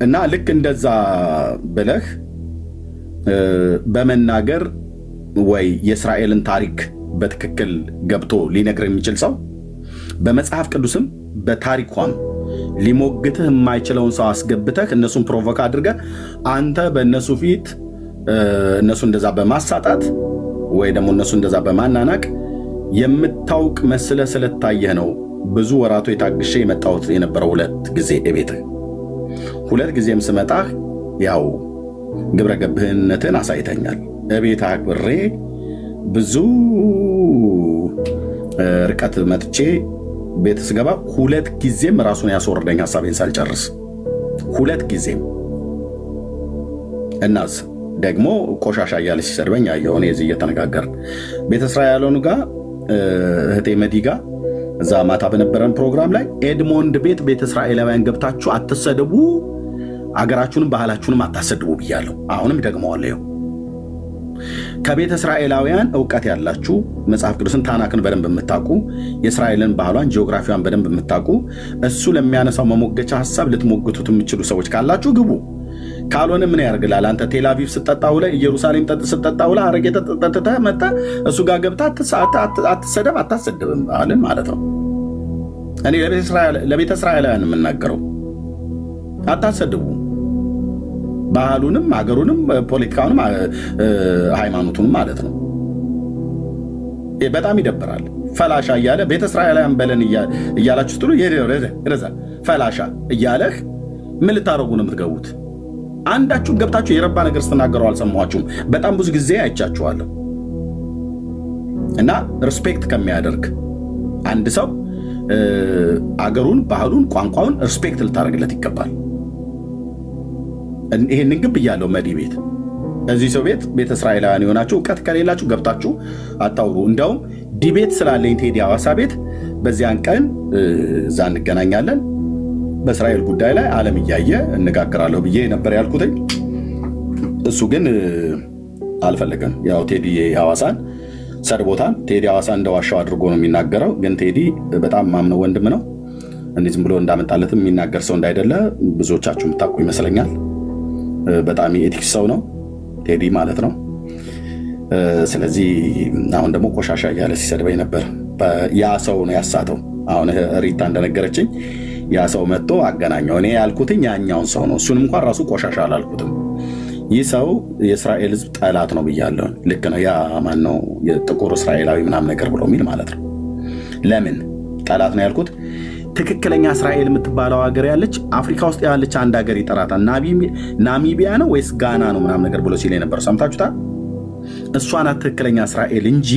እና ልክ እንደዛ ብለህ በመናገር ወይ የእስራኤልን ታሪክ በትክክል ገብቶ ሊነግር የሚችል ሰው በመጽሐፍ ቅዱስም በታሪኳም ሊሞግትህ የማይችለውን ሰው አስገብተህ እነሱን ፕሮቮክ አድርገህ አንተ በእነሱ ፊት እነሱ እንደዛ በማሳጣት ወይ ደግሞ እነሱ እንደዛ በማናናቅ የምታውቅ መስለ ስለታየህ ነው ብዙ ወራቶ የታግሼ የመጣሁት የነበረው 2 ጊዜ እቤትህ 2 ጊዜም ስመጣህ ያው ግብረ ገብህነትን አሳይተኛል። እቤት አክብሬ ብዙ ርቀት መጥቼ ቤት ስገባ 2 ጊዜም ራሱን ያስወርደኝ ሐሳቤን ሳልጨርስ 2 ጊዜም እናስ ደግሞ ቆሻሻ እያለ ሲሰድበኝ ያየው እኔ እዚህ እየተነጋገርን ቤተ እስራኤላውያኑ ጋር እህቴ መዲ ጋር እዛ ማታ በነበረን ፕሮግራም ላይ ኤድሞንድ ቤት ቤተ እስራኤላውያን ገብታችሁ አትሰደቡ፣ አገራችሁንም ባህላችሁንም አታሰድቡ ብያለሁ። አሁንም ደግመዋለሁ። ከቤተ እስራኤላውያን ዕውቀት ያላችሁ መጽሐፍ ቅዱስን ታናክን በደንብ የምታውቁ የእስራኤልን ባህሏን ጂኦግራፊዋን በደንብ የምታውቁ እሱ ለሚያነሳው መሞገቻ ሐሳብ ልትሞግቱት የምትችሉ ሰዎች ካላችሁ ግቡ። ካልሆነ ምን ያርግላል? አንተ ቴልአቪቭ ስትጠጣው ላይ ኢየሩሳሌም ስትጠጣው ላይ አረጌ ተጠጥተህ መጣ እሱ ጋር ገብታ አትሰደብ አታሰደብም አለን ማለት ነው። እኔ ለቤተ እስራኤላውያን የምናገረው አታሰድቡ፣ ባህሉንም አገሩንም ፖለቲካውንም ሃይማኖቱንም ማለት ነው። በጣም ይደብራል። ፈላሻ እያለ ቤተ እስራኤላውያን በለን እያላችሁ ስትሉ ይረዛ ፈላሻ እያለህ ምን ልታረጉ ነው የምትገቡት? አንዳችሁም ገብታችሁ የረባ ነገር ስትናገሩ አልሰማኋችሁም። በጣም ብዙ ጊዜ አይቻችኋለሁ። እና ሪስፔክት ከሚያደርግ አንድ ሰው አገሩን፣ ባህሉን፣ ቋንቋውን ሪስፔክት ልታደርግለት ይገባል። ይሄንን ግብ እያለው መዲ ቤት እዚህ ሰው ቤት ቤተ እስራኤላውያን የሆናችሁ ዕውቀት ከሌላችሁ ገብታችሁ አታውሩ። እንዲያውም ዲቤት ስላለኝ ቴዲ ሐዋሳ ቤት በዚያን ቀን እዛ እንገናኛለን በእስራኤል ጉዳይ ላይ ዓለም እያየ እነጋገራለሁ ብዬ ነበር ያልኩትኝ። እሱ ግን አልፈለገም። ያው ቴዲ ሐዋሳን ሰድቦታል። ቴዲ ሐዋሳ እንደዋሻው አድርጎ ነው የሚናገረው። ግን ቴዲ በጣም ማምነው ወንድም ነው። እንዲህ ዝም ብሎ እንዳመጣለትም የሚናገር ሰው እንዳይደለ ብዙዎቻችሁ የምታውቁ ይመስለኛል። በጣም የኤቲክስ ሰው ነው ቴዲ ማለት ነው። ስለዚህ አሁን ደግሞ ቆሻሻ እያለ ሲሰድበኝ ነበር። ያ ሰው ነው ያሳተው። አሁን ሪታ እንደነገረችኝ ያ ሰው መጥቶ አገናኘው። እኔ ያልኩትኝ ያኛውን ሰው ነው። እሱንም እንኳን ራሱ ቆሻሻ አላልኩትም። ይህ ሰው የእስራኤል ሕዝብ ጠላት ነው ብያለሁ። ልክ ነው። ያ ማን ነው የጥቁር እስራኤላዊ ምናምን ነገር ብሎ የሚል ማለት ነው። ለምን ጠላት ነው ያልኩት? ትክክለኛ እስራኤል የምትባለው ሀገር ያለች አፍሪካ ውስጥ ያለች አንድ ሀገር ይጠራታል። ናሚቢያ ነው ወይስ ጋና ነው ምናምን ነገር ብሎ ሲል የነበረው ሰምታችሁታል። እሷ ናት ትክክለኛ እስራኤል እንጂ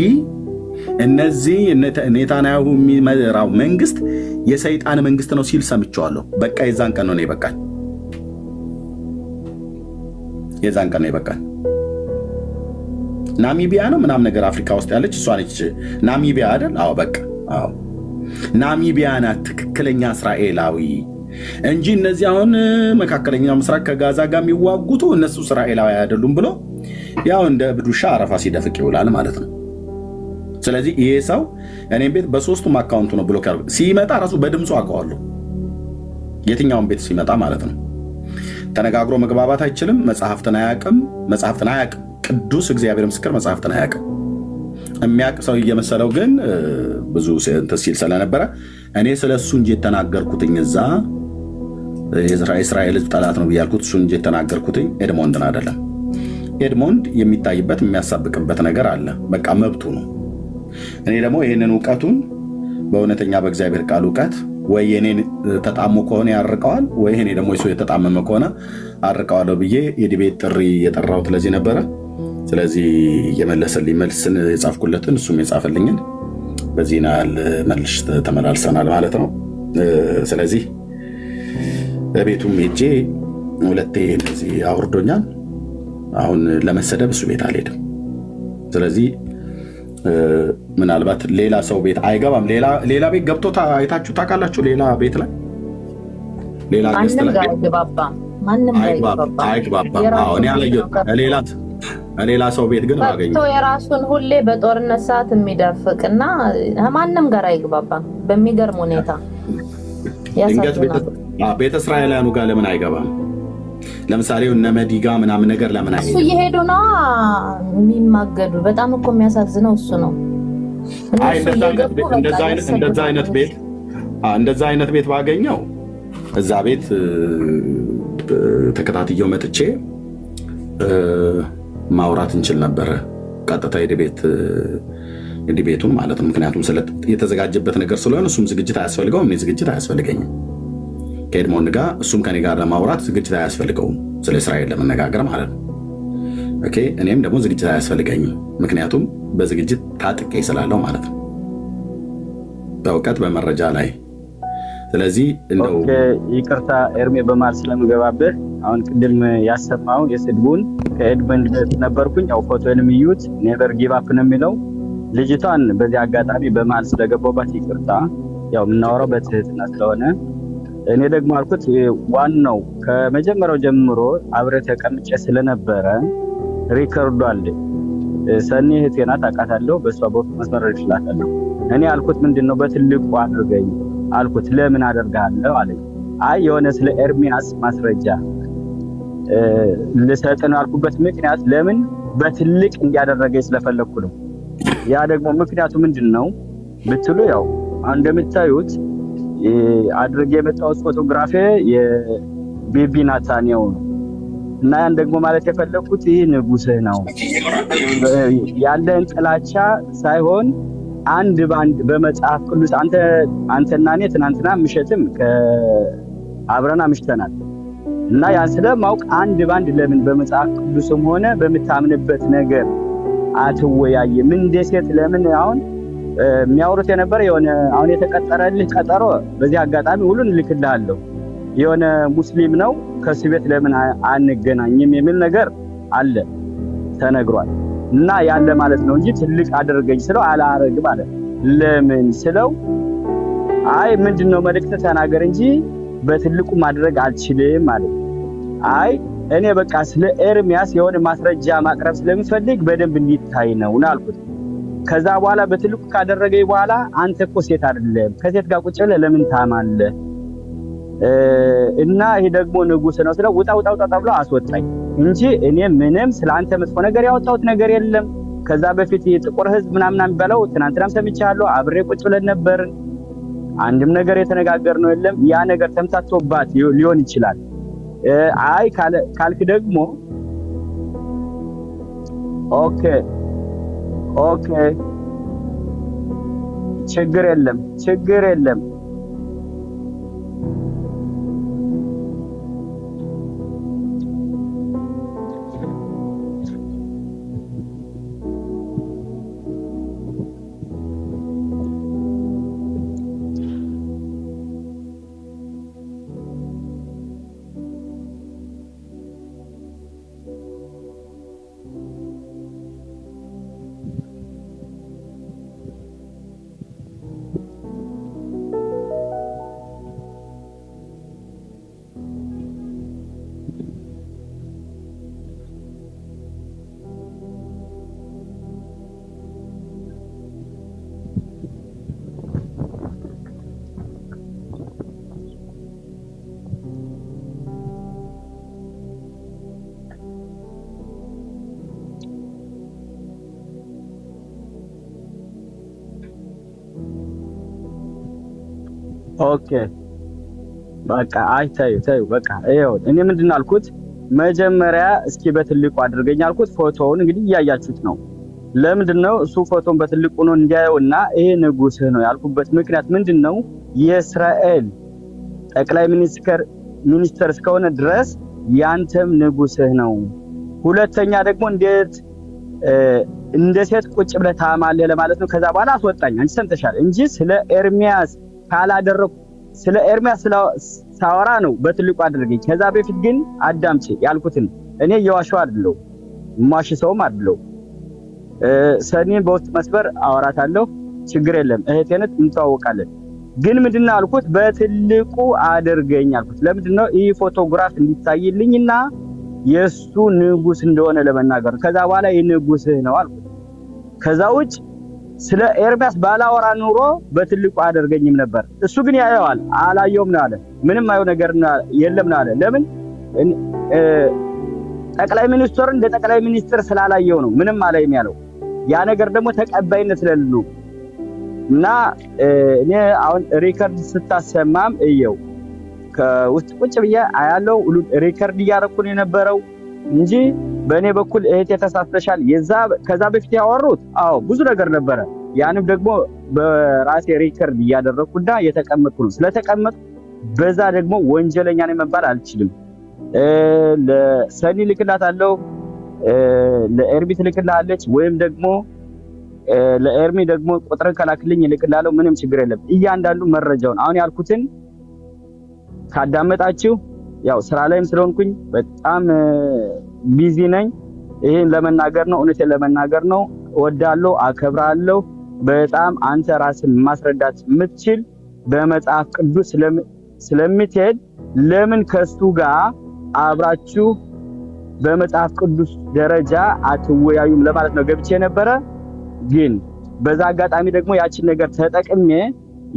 እነዚህ ኔታንያሁ የሚመራው መንግስት የሰይጣን መንግስት ነው ሲል ሰምቼዋለሁ። በቃ የዛን ቀን ነው ይበቃል። የዛን ቀን ነው ይበቃል። ናሚቢያ ነው ምናምን ነገር አፍሪካ ውስጥ ያለች እሷ ነች። ናሚቢያ አይደል? አዎ በቃ አዎ ናሚቢያ ናት ትክክለኛ እስራኤላዊ እንጂ እነዚህ አሁን መካከለኛው ምስራቅ ከጋዛ ጋር የሚዋጉቱ እነሱ እስራኤላዊ አይደሉም ብሎ ያው እንደ ብዱሻ አረፋ ሲደፍቅ ይውላል ማለት ነው። ስለዚህ ይሄ ሰው እኔም ቤት በሶስቱም አካውንቱ ነው ብሎክ ያደርጉ። ሲመጣ ራሱ በድምፁ አውቀዋለሁ፣ የትኛውን ቤት ሲመጣ ማለት ነው። ተነጋግሮ መግባባት አይችልም። መጽሐፍትን አያውቅም። ቅዱስ እግዚአብሔር ምስክር መጽሐፍትን አያውቅም። የሚያውቅ ሰው እየመሰለው ግን ብዙ ሲል ስለነበረ እኔ ስለሱ እንጂ የተናገርኩትኝ እዛ የእስራኤል ሕዝብ ጠላት ነው ብያልኩት እሱ እንጂ የተናገርኩትኝ ኤድሞንድን አይደለም። ኤድሞንድ የሚታይበት የሚያሳብቅበት ነገር አለ። በቃ መብቱ ነው። እኔ ደግሞ ይህንን እውቀቱን በእውነተኛ በእግዚአብሔር ቃል እውቀት ወይ የኔን ተጣሞ ከሆነ ያርቀዋል፣ ወይ እኔ ደግሞ የሱ የተጣመመ ከሆነ አርቀዋለሁ ብዬ የዲቤት ጥሪ የጠራሁት ለዚህ ነበረ። ስለዚህ የመለሰልኝ መልስን የጻፍኩለትን እሱም የጻፈልኝን በዚህ ናል መልሽ ተመላልሰናል ማለት ነው። ስለዚህ በቤቱም ሄጄ 2 እንደዚህ አውርዶኛል። አሁን ለመሰደብ እሱ ቤት አልሄድም። ስለዚህ ምናልባት ሌላ ሰው ቤት አይገባም። ሌላ ቤት ገብቶ አይታችሁ ታውቃላችሁ? ሌላ ቤት ላይ ሌላ ገስት ላይ አይግባባም። ሌላ ሰው ቤት ግን አገኘው የራሱን ሁሌ በጦርነት ሰዓት የሚደፍቅና ማንም ጋር አይግባባም። በሚገርም ሁኔታ ቤተ እስራኤላውያኑ ጋር ለምን አይገባም? ለምሳሌ እነ መዲ ጋር ምናምን ነገር ለምን አይሄድም? እሱ እየሄዱ ነው የሚማገዱ። በጣም እኮ የሚያሳዝነው እሱ ነው። እንደዛ አይነት ቤት ባገኘው እዛ ቤት ተከታትየው መጥቼ ማውራት እንችል ነበረ። ቀጥታ ዲቤቱን ማለት ነው። ምክንያቱም የተዘጋጀበት ነገር ስለሆነ እሱም ዝግጅት አያስፈልገውም፣ እኔ ዝግጅት አያስፈልገኝም። ከኤድሞንድ ጋር እሱም ከኔ ጋር ለማውራት ዝግጅት አያስፈልገውም፣ ስለ እስራኤል ለመነጋገር ማለት ነው። ኦኬ፣ እኔም ደግሞ ዝግጅት አያስፈልገኝም፣ ምክንያቱም በዝግጅት ታጥቄ ስላለው ማለት ነው፣ በእውቀት በመረጃ ላይ። ስለዚህ እንደው ይቅርታ ኤርሜ በማል ስለምገባብህ አሁን ቅድም ያሰማው የስድቡን ከኤድመንድ ነበርኩኝ። ያው ፎቶንም ይዩት ኔቨር ጊቭ አፕ ነው የሚለው። ልጅቷን በዚህ አጋጣሚ በማል ስለገባባት ይቅርታ። ያው የምናወራው በትህትና ስለሆነ እኔ ደግሞ አልኩት ዋናው ከመጀመሪያው ጀምሮ አብረ ተቀምጬ ስለነበረ ሪከርዱ አለ። ሰኒ እህቴ ናት አውቃታለሁ፣ በሷ በውስጥ መስመር እልክላታለሁ። እኔ አልኩት ምንድነው በትልቁ አድርገኝ አልኩት። ለምን አደርጋለሁ አለኝ። አይ የሆነ ስለ ኤርሚያስ ማስረጃ ልሰጥ ነው ያልኩበት ምክንያት ለምን በትልቅ እንዲያደረገኝ ስለፈለኩ ነው። ያ ደግሞ ምክንያቱ ምንድነው ብትሉ ያው እንደምታዩት አድርጌ የመጣሁት ፎቶግራፊ የቤቢ ናታንያው ነው እና ያን ደግሞ ማለት የፈለኩት ይህ ንጉስህ ነው ያለን ጥላቻ ሳይሆን አንድ ባንድ በመጽሐፍ ቅዱስ አንተና እኔ ትናንትና ምሽትም ከአብረና ምሽተናል እና ያን ስለማውቅ አንድ ባንድ ለምን በመጽሐፍ ቅዱስም ሆነ በመታምንበት ነገር አትወያየም? እንደ ሴት ለምን አሁን የሚያወሩት የነበረ የሆነ አሁን የተቀጠረልህ ቀጠሮ በዚህ አጋጣሚ ሁሉን ልክልሃለሁ የሆነ ሙስሊም ነው ከሱ ቤት ለምን አንገናኝም የሚል ነገር አለ ተነግሯል። እና ያለ ማለት ነው እንጂ ትልቅ አድርገኝ ስለው አላረግ ማለት ለምን ስለው አይ ምንድነው መልእክት ተናገር እንጂ በትልቁ ማድረግ አልችልም ማለት። አይ እኔ በቃ ስለ ኤርሚያስ የሆነ ማስረጃ ማቅረብ ስለምፈልግ በደንብ እንዲታይ ነው አልኩት። ከዛ በኋላ በትልቁ ካደረገኝ በኋላ አንተ እኮ ሴት አይደለም ከሴት ጋር ቁጭ ብለህ ለምን ታማለህ? እና ይሄ ደግሞ ንጉስ ነው ስለው ውጣ ተብሎ አስወጣኝ እንጂ እኔ ምንም ስላንተ መጥፎ ነገር ያወጣሁት ነገር የለም። ከዛ በፊት የጥቁር ህዝብ ምናምን የሚባለው ትናንትናም ሰምቻለሁ፣ አብሬ ቁጭ ብለን ነበር። አንድም ነገር የተነጋገርነው የለም። ያ ነገር ተምታቶባት ሊሆን ይችላል። አይ ካልክ ደግሞ ኦኬ ችግር የለም ኦኬ በቃ አይታዩ በቃ ይሄው እኔ ምንድነው አልኩት መጀመሪያ እስኪ በትልቁ አድርገኝ አልኩት። ፎቶውን እንግዲህ እያያችሁት ነው። ለምንድነው እሱ ፎቶውን በትልቁ ነው እንዲያየውና ይሄ ንጉስህ ነው ያልኩበት ምክንያት ምንድነው የእስራኤል ጠቅላይ ሚኒስተር እስከሆነ ድረስ ያንተም ንጉስህ ነው። ሁለተኛ ደግሞ እንደ ሴት ቁጭ ብለህ ታማለህ ለማለት ነው። ከዛ በኋላ አስወጣኝ። አንቺ ሰምተሻል እንጂ ስለ ኤርሚያስ ካላደረኩ ስለ ኤርሚያስ ሳወራ ነው በትልቁ አድርገኝ። ከዛ በፊት ግን አዳምጪ ያልኩትን እኔ የዋሸው አይደለም ማሽ ሰውም አይደለም። ሰኒን በውስጥ መስበር አወራታለሁ፣ ችግር የለም እህቴ ነች እንተዋወቃለን። ግን ምንድነው አልኩት በትልቁ አድርገኝ አልኩት። ለምንድነው ይሄ ፎቶግራፍ እንዲታይልኝና የሱ ንጉስ እንደሆነ ለመናገር። ከዛ በኋላ ይሄ ንጉስህ ነው አልኩት። ከዛ ውጭ ስለ ኤርሚያስ ባላወራ ኑሮ በትልቁ አደርገኝም ነበር። እሱ ግን ያየዋል። አላየውም ነው አለ። ምንም አየው ነገር የለም ነው አለ። ለምን ጠቅላይ ሚኒስትሩን እንደ ጠቅላይ ሚኒስትር ስላላየው ነው ምንም አላየም ያለው። ያ ነገር ደግሞ ተቀባይነት ስለሌለው እና እኔ አሁን ሪከርድ ስታሰማም እየው ከውስጥ ቁጭ ብዬ አያለው ሪከርድ እያደረኩ የነበረው እንጂ በእኔ በኩል እህቴ ተሳስተሻል ከዛ በፊት ያወሩት አዎ ብዙ ነገር ነበረ። ያንም ደግሞ በራሴ ሪከርድ እያደረኩና የተቀመጥኩ ነው። ስለተቀመጥኩ በዛ ደግሞ ወንጀለኛ ነኝ መባል አልችልም። ለሰኒ ልክላታለሁ፣ ለኤርሚ ትልክላለች፣ ወይም ደግሞ ለኤርሚ ደግሞ ቁጥርን ከላክልኝ ልክላለሁ። ምንም ችግር የለም። እያንዳንዱ መረጃውን አሁን ያልኩትን ካዳመጣችሁ ያው ስራ ላይም ስለሆንኩኝ በጣም ቢዚ ነኝ። ይሄን ለመናገር ነው፣ እውነቴን ለመናገር ነው። እወዳለሁ፣ አከብራለሁ በጣም አንተ ራስን ማስረዳት የምትችል በመጽሐፍ ቅዱስ ስለምትሄድ ለምን ከሱ ጋር አብራችሁ በመጽሐፍ ቅዱስ ደረጃ አትወያዩም ለማለት ነው ገብቼ ነበረ። ግን በዛ አጋጣሚ ደግሞ ያችን ነገር ተጠቅሜ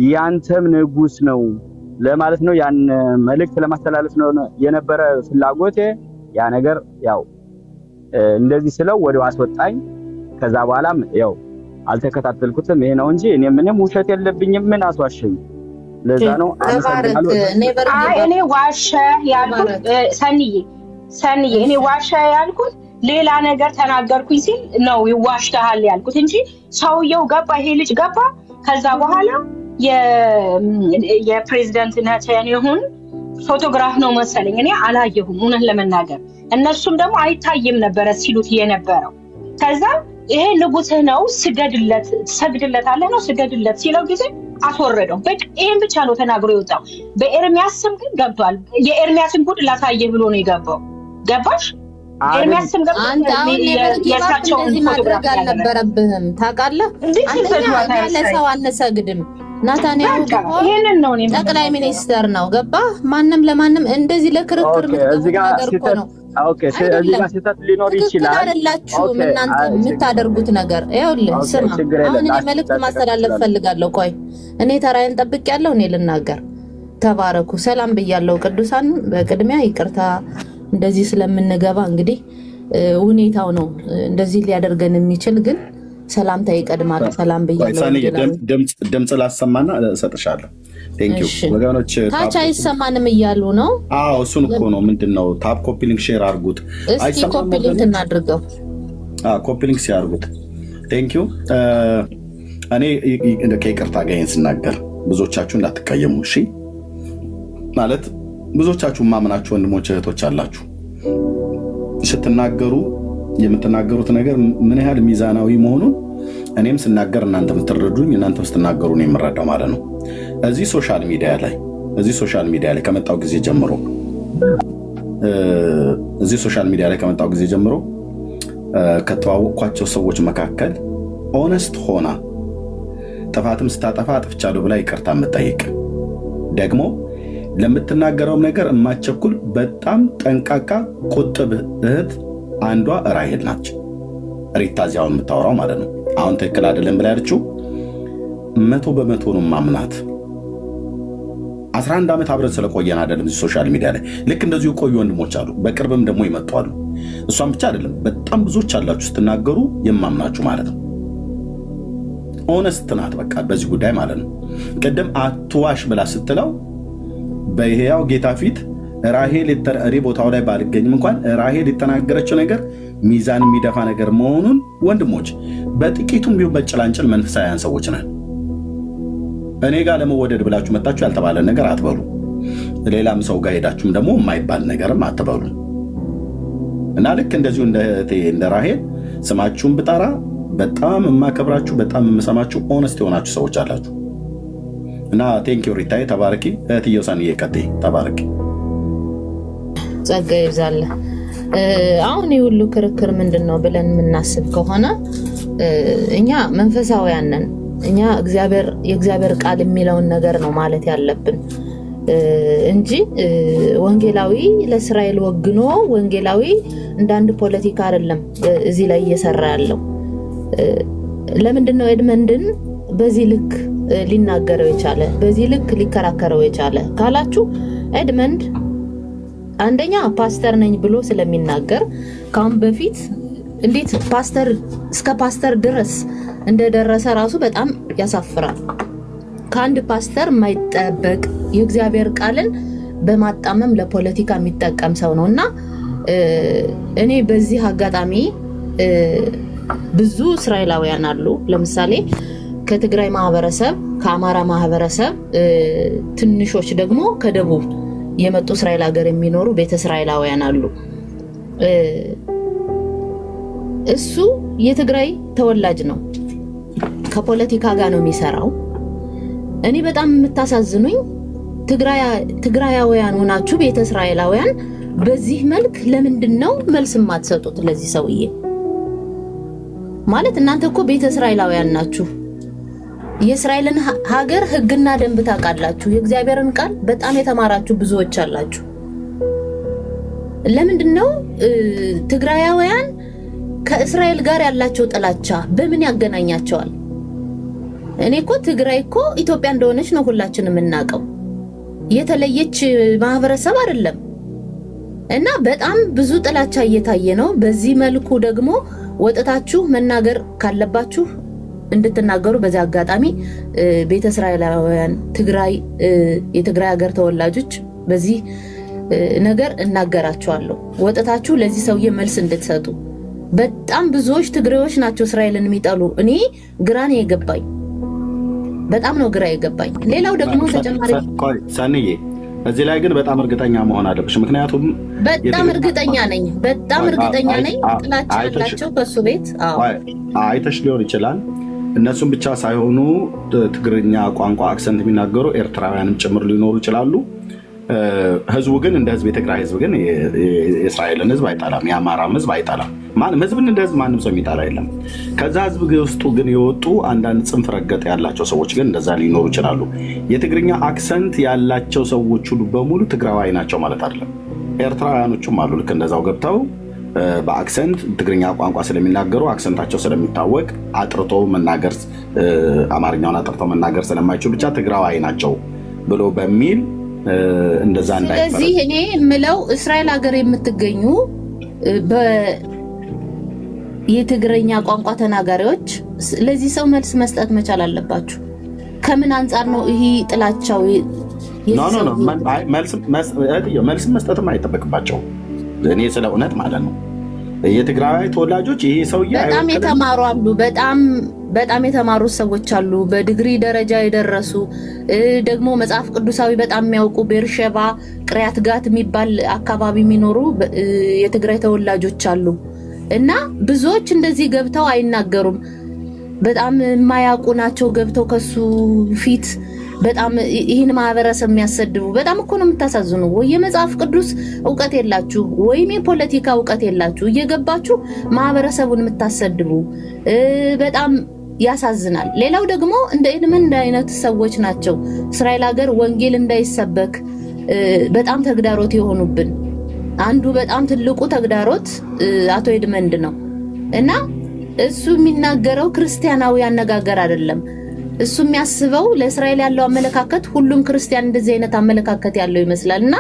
ያንተም ንጉስ ነው ለማለት ነው ያን መልእክት ለማስተላለፍ ነው የነበረ ፍላጎቴ። ያ ነገር ያው እንደዚህ ስለው ወዲያው አስወጣኝ። ከዛ በኋላም ያው አልተከታተልኩትም። ይሄ ነው እንጂ እኔ ምንም ውሸት የለብኝም። ምን አስዋሸኝ? ለዛ ነው እኔ ዋሸ ያልኩት ሰንዬ እኔ ዋሸ ያልኩት ሌላ ነገር ተናገርኩኝ ሲል ነው ይዋሽታል ያልኩት እንጂ ሰውየው ገባ፣ ይሄ ልጅ ገባ። ከዛ በኋላ የፕሬዝዳንት ነታንያሁን ፎቶግራፍ ነው መሰለኝ እኔ አላየሁም እውነት ለመናገር። እነሱም ደግሞ አይታይም ነበረ ሲሉት የነበረው። ከዛ ይሄ ንጉስህ ነው ስገድለት፣ ሰግድለታለህ ነው ስገድለት ሲለው ጊዜ አስወረደው። በቃ ይሄን ብቻ ነው ተናግሮ የወጣው። በኤርሚያስ ስም ግን ገብቷል። የኤርሚያስን ጉድ ላሳየህ ብሎ ነው የገባው። ገባሽ? ኤርሚያስ ስም ገብቷል። አንተ አሁን እንደዚህ ማድረግ አልነበረብህም ታውቃለህ። አንደኛ ለሰው አንሰግድም። ናታንያሁ ጠቅላይ ሚኒስተር ነው ገባ። ማንም ለማንም እንደዚህ ለክርክር ነገር እኮ ነው። ኦኬ እዚህ ጋር ስህተት ሊኖር ይችላል። አይደላችሁም እናንተ የምታደርጉት ነገር። ይኸውልህ ስማ፣ አሁን እኔ መልዕክት ማስተላለፍ ፈልጋለሁ። ቆይ እኔ ተራዬን ጠብቄያለሁ። እኔ ልናገር። ተባረኩ፣ ሰላም ብያለሁ። ቅዱሳን በቅድሚያ ይቅርታ እንደዚህ ስለምንገባ እንግዲህ ሁኔታው ነው እንደዚህ ሊያደርገን የሚችል ግን ሰላምታ ይቀድማል። ሰላም ብያለሁ። ድምፅ ላሰማና እሰጥሻለሁ። ቴንኪው ወገኖች። ታች አይሰማንም እያሉ ነው። አዎ እሱን እኮ ነው። ምንድነው ታፕ ኮፒ ሊንክ ሼር አድርጉት። እስኪ ኮፒ ሊንክ እናድርገው። ኮፒ ሊንክ ሼር አድርጉት። ቴንኪው። እኔ ከይቅርታ ጋር ስናገር ብዙዎቻችሁ እንዳትቀየሙ እሺ። ማለት ብዙዎቻችሁ ማምናችሁ ወንድሞች እህቶች አላችሁ። ስትናገሩ የምትናገሩት ነገር ምን ያህል ሚዛናዊ መሆኑን እኔም ስናገር እናንተ የምትረዱኝ፣ እናንተም ስትናገሩ ነው የምረዳው ማለት ነው። እዚህ ሶሻል ሚዲያ ላይ ከመጣው ጊዜ ጀምሮ ከተዋወቅኳቸው ሰዎች መካከል ኦነስት ሆና ጥፋትም ስታጠፋ አጥፍቻለሁ ብላ ይቅርታ የምጠይቅ ደግሞ ለምትናገረውም ነገር የማትቸኩል በጣም ጠንቃቃ ቁጥብ እህት አንዷ ራሄል ናች። ሪታ እዚያውን የምታወራው ማለት ነው። አሁን ትክክል አይደለም ብላ ያለችው 100% ነው ማምናት። 11 ዓመት አብረን ስለቆየን አይደለም እዚህ ሶሻል ሚዲያ ላይ ልክ እንደዚሁ ቆዩ ወንድሞች አሉ፣ በቅርብም ደግሞ ይመጡ አሉ። እሷም ብቻ አይደለም በጣም ብዙዎች አላችሁ ስትናገሩ የማምናችሁ ማለት ነው። ኦነስት ናት በቃ በዚህ ጉዳይ ማለት ነው። ቅድም አትዋሽ ብላ ስትለው በሕያው ጌታ ፊት ራሄል እኔ ቦታው ላይ ባልገኝም እንኳን ራሄል የተናገረችው ነገር ሚዛን የሚደፋ ነገር መሆኑን ወንድሞች በጥቂቱም ቢሆን በጭላንጭል መንፈሳውያን ሰዎች ነን። እኔ ጋር ለመወደድ ብላችሁ መጣችሁ ያልተባለ ነገር አትበሉ። ሌላም ሰው ጋር ሄዳችሁም ደግሞ የማይባል ነገርም አትበሉ እና ልክ እንደዚሁ እንደ ራሄል ስማችሁን ብጠራ በጣም የማከብራችሁ በጣም የምሰማችሁ ኦነስት የሆናችሁ ሰዎች አላችሁ እና ቴንኪው ሪታዬ፣ ተባረኪ። እህትየው ሰንዬ ቀጥይ፣ ተባረኪ። ጸጋ ይብዛልህ። አሁን የሁሉ ክርክር ምንድን ነው ብለን የምናስብ ከሆነ እኛ መንፈሳውያን ነን። እኛ የእግዚአብሔር ቃል የሚለውን ነገር ነው ማለት ያለብን እንጂ ወንጌላዊ ለእስራኤል ወግኖ ወንጌላዊ እንዳንድ ፖለቲካ አይደለም እዚህ ላይ እየሰራ ያለው። ለምንድን ነው ኤድመንድን በዚህ ልክ ሊናገረው የቻለ በዚህ ልክ ሊከራከረው የቻለ ካላችሁ ኤድመንድ አንደኛ ፓስተር ነኝ ብሎ ስለሚናገር ካሁን በፊት እንዴት ፓስተር እስከ ፓስተር ድረስ እንደደረሰ ራሱ በጣም ያሳፍራል። ከአንድ ፓስተር የማይጠበቅ የእግዚአብሔር ቃልን በማጣመም ለፖለቲካ የሚጠቀም ሰው ነውና እኔ በዚህ አጋጣሚ ብዙ እስራኤላውያን አሉ ለምሳሌ ከትግራይ ማህበረሰብ ከአማራ ማህበረሰብ ትንሾች ደግሞ ከደቡብ የመጡ እስራኤል ሀገር የሚኖሩ ቤተ እስራኤላውያን አሉ። እሱ የትግራይ ተወላጅ ነው ከፖለቲካ ጋር ነው የሚሰራው። እኔ በጣም የምታሳዝኑኝ ትግራያውያን ሆናችሁ ቤተ እስራኤላውያን በዚህ መልክ ለምንድነው መልስ የማትሰጡት ለዚህ ሰውዬ? ማለት እናንተ እኮ ቤተ እስራኤላውያን ናችሁ። የእስራኤልን ሀገር ህግና ደንብ ታውቃላችሁ። የእግዚአብሔርን ቃል በጣም የተማራችሁ ብዙዎች አላችሁ። ለምንድነው ትግራያውያን ከእስራኤል ጋር ያላቸው ጥላቻ በምን ያገናኛቸዋል? እኔ እኮ ትግራይ እኮ ኢትዮጵያ እንደሆነች ነው ሁላችንም የምናውቀው። የተለየች ማህበረሰብ አይደለም። እና በጣም ብዙ ጥላቻ እየታየ ነው። በዚህ መልኩ ደግሞ ወጥታችሁ መናገር ካለባችሁ እንድትናገሩ በዚህ አጋጣሚ ቤተ እስራኤላውያን የትግራይ ሀገር ተወላጆች በዚህ ነገር እናገራቸዋለሁ። ወጥታችሁ ለዚህ ሰውዬ መልስ እንድትሰጡ። በጣም ብዙዎች ትግሬዎች ናቸው እስራኤልን የሚጠሉ። እኔ ግራ ነው የገባኝ፣ በጣም ነው ግራ የገባኝ። ሌላው ደግሞ ተጨማሪ ሳንዬ እዚህ ላይ ግን በጣም እርግጠኛ መሆን አለብሽ። ምክንያቱም በጣም እርግጠኛ ነኝ ጥላቻ ያላቸው በሱ ቤት አይተሽ ሊሆን ይችላል። እነሱም ብቻ ሳይሆኑ ትግርኛ ቋንቋ አክሰንት የሚናገሩ ኤርትራውያንም ጭምር ሊኖሩ ይችላሉ። ህዝቡ ግን እንደ ህዝብ የትግራይ ህዝብ ግን የእስራኤልን ህዝብ አይጠላም፣ የአማራም ህዝብ አይጠላም። ህዝብን እንደ ህዝብ ማንም ሰው የሚጠላ የለም። ከዛ ህዝብ ውስጡ ግን የወጡ አንዳንድ ጽንፍ ረገጥ ያላቸው ሰዎች ግን እንደዛ ሊኖሩ ይችላሉ። የትግርኛ አክሰንት ያላቸው ሰዎች ሁሉ በሙሉ ትግራዋይ ናቸው ማለት አይደለም። ኤርትራውያኖቹም አሉ ልክ እንደዛው ገብተው በአክሰንት ትግርኛ ቋንቋ ስለሚናገሩ አክሰንታቸው ስለሚታወቅ አጥርቶ መናገር አማርኛውን አጥርቶ መናገር ስለማይችሉ ብቻ ትግራዋይ ናቸው ብሎ በሚል እንደዛ እንዳይፈረድ። ስለዚህ እኔ የምለው እስራኤል ሀገር የምትገኙ የትግርኛ ቋንቋ ተናጋሪዎች ለዚህ ሰው መልስ መስጠት መቻል አለባችሁ። ከምን አንጻር ነው ይሄ ጥላቻው? መልስ መስጠትም አይጠበቅባቸው። እኔ ስለ እውነት ማለት ነው የትግራይ ተወላጆች ይሄ ሰውዬ በጣም የተማሩ አሉ፣ በጣም የተማሩ ሰዎች አሉ፣ በዲግሪ ደረጃ የደረሱ ደግሞ መጽሐፍ ቅዱሳዊ በጣም የሚያውቁ ቤርሸባ ቅሪያት ጋት የሚባል አካባቢ የሚኖሩ የትግራይ ተወላጆች አሉ። እና ብዙዎች እንደዚህ ገብተው አይናገሩም። በጣም የማያውቁ ናቸው ገብተው ከሱ ፊት በጣም ይህን ማህበረሰብ የሚያሰድቡ። በጣም እኮ ነው የምታሳዝኑ። ወይ የመጽሐፍ ቅዱስ እውቀት የላችሁ ወይም የፖለቲካ እውቀት የላችሁ እየገባችሁ ማህበረሰቡን የምታሰድቡ በጣም ያሳዝናል። ሌላው ደግሞ እንደ ኤድመንድ አይነት ሰዎች ናቸው እስራኤል ሀገር ወንጌል እንዳይሰበክ በጣም ተግዳሮት የሆኑብን። አንዱ በጣም ትልቁ ተግዳሮት አቶ ኤድመንድ ነው እና እሱ የሚናገረው ክርስቲያናዊ አነጋገር አይደለም። እሱ የሚያስበው ለእስራኤል ያለው አመለካከት ሁሉም ክርስቲያን እንደዚህ አይነት አመለካከት ያለው ይመስላልና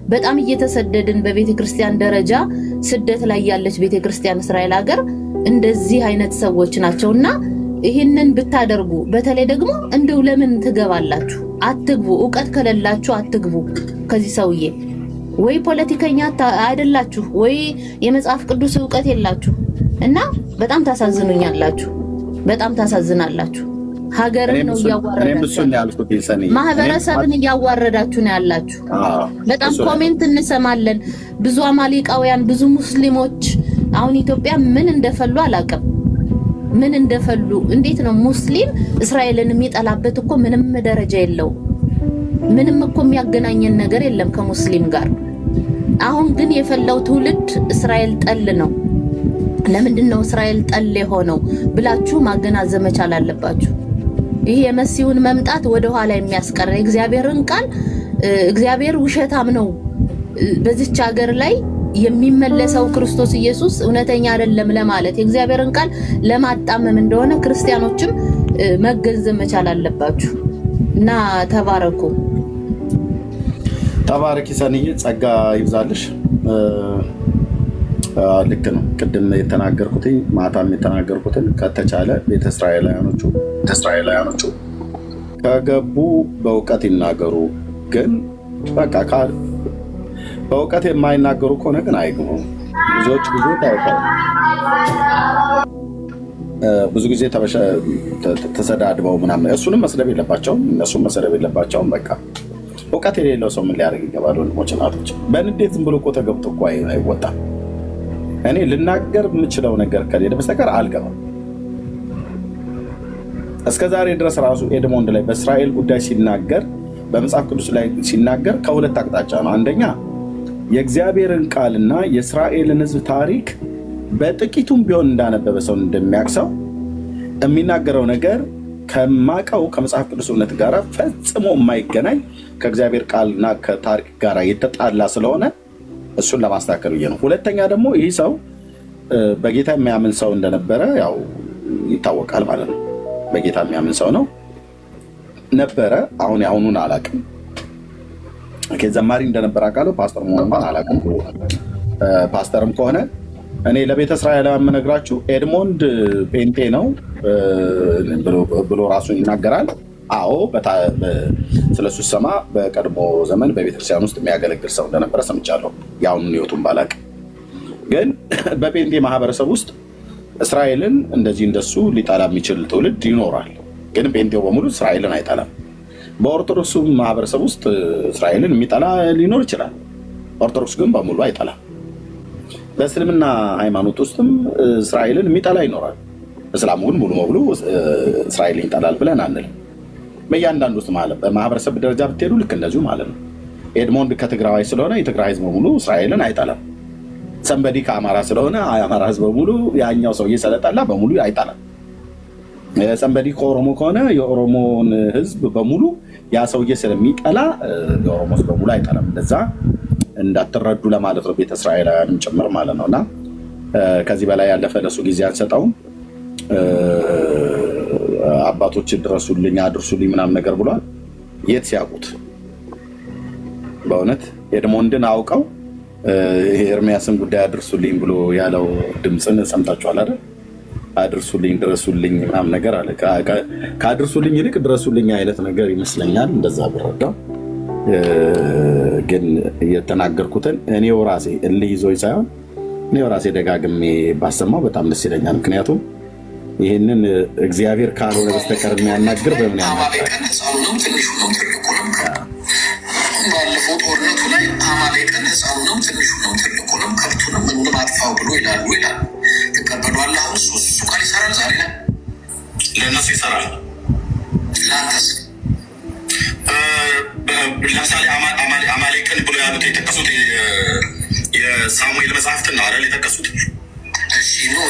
በጣም እየተሰደድን በቤተክርስቲያን ደረጃ ስደት ላይ ያለች ቤተክርስቲያን እስራኤል ሀገር እንደዚህ አይነት ሰዎች ናቸውና ይህንን ብታደርጉ በተለይ ደግሞ እንደው ለምን ትገባላችሁ? አትግቡ። እውቀት ከሌላችሁ አትግቡ። ከዚህ ሰውዬ ወይ ፖለቲከኛ አይደላችሁ ወይ የመጽሐፍ ቅዱስ እውቀት የላችሁ እና በጣም ታሳዝኑኛላችሁ፣ በጣም ታሳዝናላችሁ። ሀገርን ነው እያዋረዳችሁ፣ ማህበረሰብን እያዋረዳችሁ ነው ያላችሁ። በጣም ኮሜንት እንሰማለን። ብዙ አማሊቃውያን፣ ብዙ ሙስሊሞች አሁን ኢትዮጵያ ምን እንደፈሉ አላውቅም። ምን እንደፈሉ እንዴት ነው ሙስሊም እስራኤልን የሚጠላበት? እኮ ምንም ደረጃ የለው። ምንም እኮ የሚያገናኘን ነገር የለም ከሙስሊም ጋር። አሁን ግን የፈላው ትውልድ እስራኤል ጠል ነው። ለምንድን ነው እስራኤል ጠል የሆነው ብላችሁ ማገናዘብ መቻል አለባችሁ። ይሄ የመሲሁን መምጣት ወደ ኋላ የሚያስቀር እግዚአብሔርን ቃል እግዚአብሔር ውሸታም ነው በዚች ሀገር ላይ የሚመለሰው ክርስቶስ ኢየሱስ እውነተኛ አይደለም ለማለት የእግዚአብሔርን ቃል ለማጣመም እንደሆነ ክርስቲያኖችም መገንዘብ መቻል አለባችሁ እና ተባረኩ። ተባረኪ ሰንዬ፣ ጸጋ ይብዛልሽ። ልክ ነው። ቅድም የተናገርኩትኝ ማታም የተናገርኩትን ከተቻለ ቤተ እስራኤላውያኖቹ ከገቡ በእውቀት ይናገሩ። ግን በቃ በእውቀት የማይናገሩ ከሆነ ግን አይግቡ። ብዙዎች ጊዜ ብዙ ጊዜ ተሰዳድበው ምናምን እሱንም መስደብ የለባቸውም፣ እነሱም መስደብ የለባቸውም። በቃ እውቀት የሌለው ሰው ምን ሊያደርግ ይገባል? ወንድሞች እናቶች፣ በንዴት ዝም ብሎ እኮ ተገብቶ እኮ አይወጣም። እኔ ልናገር የምችለው ነገር ከሌለ በስተቀር አልገባም። እስከ ዛሬ ድረስ ራሱ ኤድሞንድ ላይ በእስራኤል ጉዳይ ሲናገር፣ በመጽሐፍ ቅዱስ ላይ ሲናገር ከሁለት አቅጣጫ ነው። አንደኛ የእግዚአብሔርን ቃልና የእስራኤልን ሕዝብ ታሪክ በጥቂቱም ቢሆን እንዳነበበ ሰው እንደሚያቅሰው የሚናገረው ነገር ከማቀው ከመጽሐፍ ቅዱስ እውነት ጋር ፈጽሞ የማይገናኝ ከእግዚአብሔር ቃልና ከታሪክ ጋር የተጣላ ስለሆነ እሱን ለማስተካከል ብዬ ነው። ሁለተኛ ደግሞ ይህ ሰው በጌታ የሚያምን ሰው እንደነበረ ያው ይታወቃል ማለት ነው። በጌታ የሚያምን ሰው ነው ነበረ። አሁን ያሁኑን አላውቅም። ዘማሪ እንደነበረ አውቃለሁ። ፓስተር መሆኑን አላውቅም። ፓስተርም ከሆነ እኔ ለቤተ እስራኤላውያን የምነግራችሁ ኤድሞንድ ጴንጤ ነው ብሎ ራሱን ይናገራል። አዎ ስለሱ ሰማ በቀድሞ ዘመን በቤተክርስቲያን ውስጥ የሚያገለግል ሰው እንደነበረ ሰምቻለሁ። የአሁኑን ህይወቱን ባላውቅም ግን በጴንጤ ማህበረሰብ ውስጥ እስራኤልን እንደዚህ እንደሱ ሊጠላ የሚችል ትውልድ ይኖራል። ግን ጴንጤው በሙሉ እስራኤልን አይጠላም። በኦርቶዶክሱ ማህበረሰብ ውስጥ እስራኤልን የሚጠላ ሊኖር ይችላል። ኦርቶዶክስ ግን በሙሉ አይጠላም። በእስልምና ሃይማኖት ውስጥም እስራኤልን የሚጠላ ይኖራል። እስላሙ ግን ሙሉ በሙሉ እስራኤልን ይጠላል ብለን አንልም። በእያንዳንዱ ውስጥ ማለት በማህበረሰብ ደረጃ ብትሄዱ ልክ እንደዚሁ ማለት ነው። ኤድሞንድ ከትግራዋይ ስለሆነ የትግራይ ህዝብ በሙሉ እስራኤልን አይጠላም። ሰንበዲ ከአማራ ስለሆነ የአማራ ህዝብ በሙሉ ያኛው ሰውዬ ስለጠላ በሙሉ አይጠላም። ሰንበዲ ከኦሮሞ ከሆነ የኦሮሞን ህዝብ በሙሉ ያ ሰውዬ ስለሚጠላ የኦሮሞ ህዝብ በሙሉ አይጠላም። እንደዛ እንዳትረዱ ለማለት ነው፣ ቤተ እስራኤላውያንም ጭምር ማለት ነው። እና ከዚህ በላይ ያለፈ ለሱ ጊዜ አንሰጠውም። አባቶች ድረሱልኝ አድርሱልኝ ምናምን ነገር ብሏል። የት ሲያውቁት በእውነት ኤድሞንድን አውቀው ይሄ ኤርሚያስን ጉዳይ አድርሱልኝ ብሎ ያለው ድምፅን ሰምታችኋል አይደል? አድርሱልኝ ድረሱልኝ ምናምን ነገር አለ። ከአድርሱልኝ ይልቅ ድረሱልኝ አይነት ነገር ይመስለኛል፣ እንደዛ ብረዳው። ግን የተናገርኩትን እኔው ራሴ እልህ ይዞኝ ሳይሆን እኔው ራሴ ደጋግሜ ባሰማው በጣም ደስ ይለኛል። ምክንያቱም ይህንን እግዚአብሔር ካልሆነ በስተቀር የሚያናግር በምን ያናግራል? ባለፈው ጦርነቱ ላይ አማሌቅን ህፃኑ ነው ትንሹ ነው ትልቁ ነው ከብቱ ነው ምንም አጥፋው ብሎ ይላሉ። ትቀበሏል? አሁን እሱ ቃል ይሰራል። ዛሬ ላይ ለእነሱ ይሰራል። ለአንተስ? ለምሳሌ አማሌቅን ብሎ ያሉት የጠቀሱት የሳሙኤል መጽሐፍትን ነው አይደል የጠቀሱት? እሺ ነው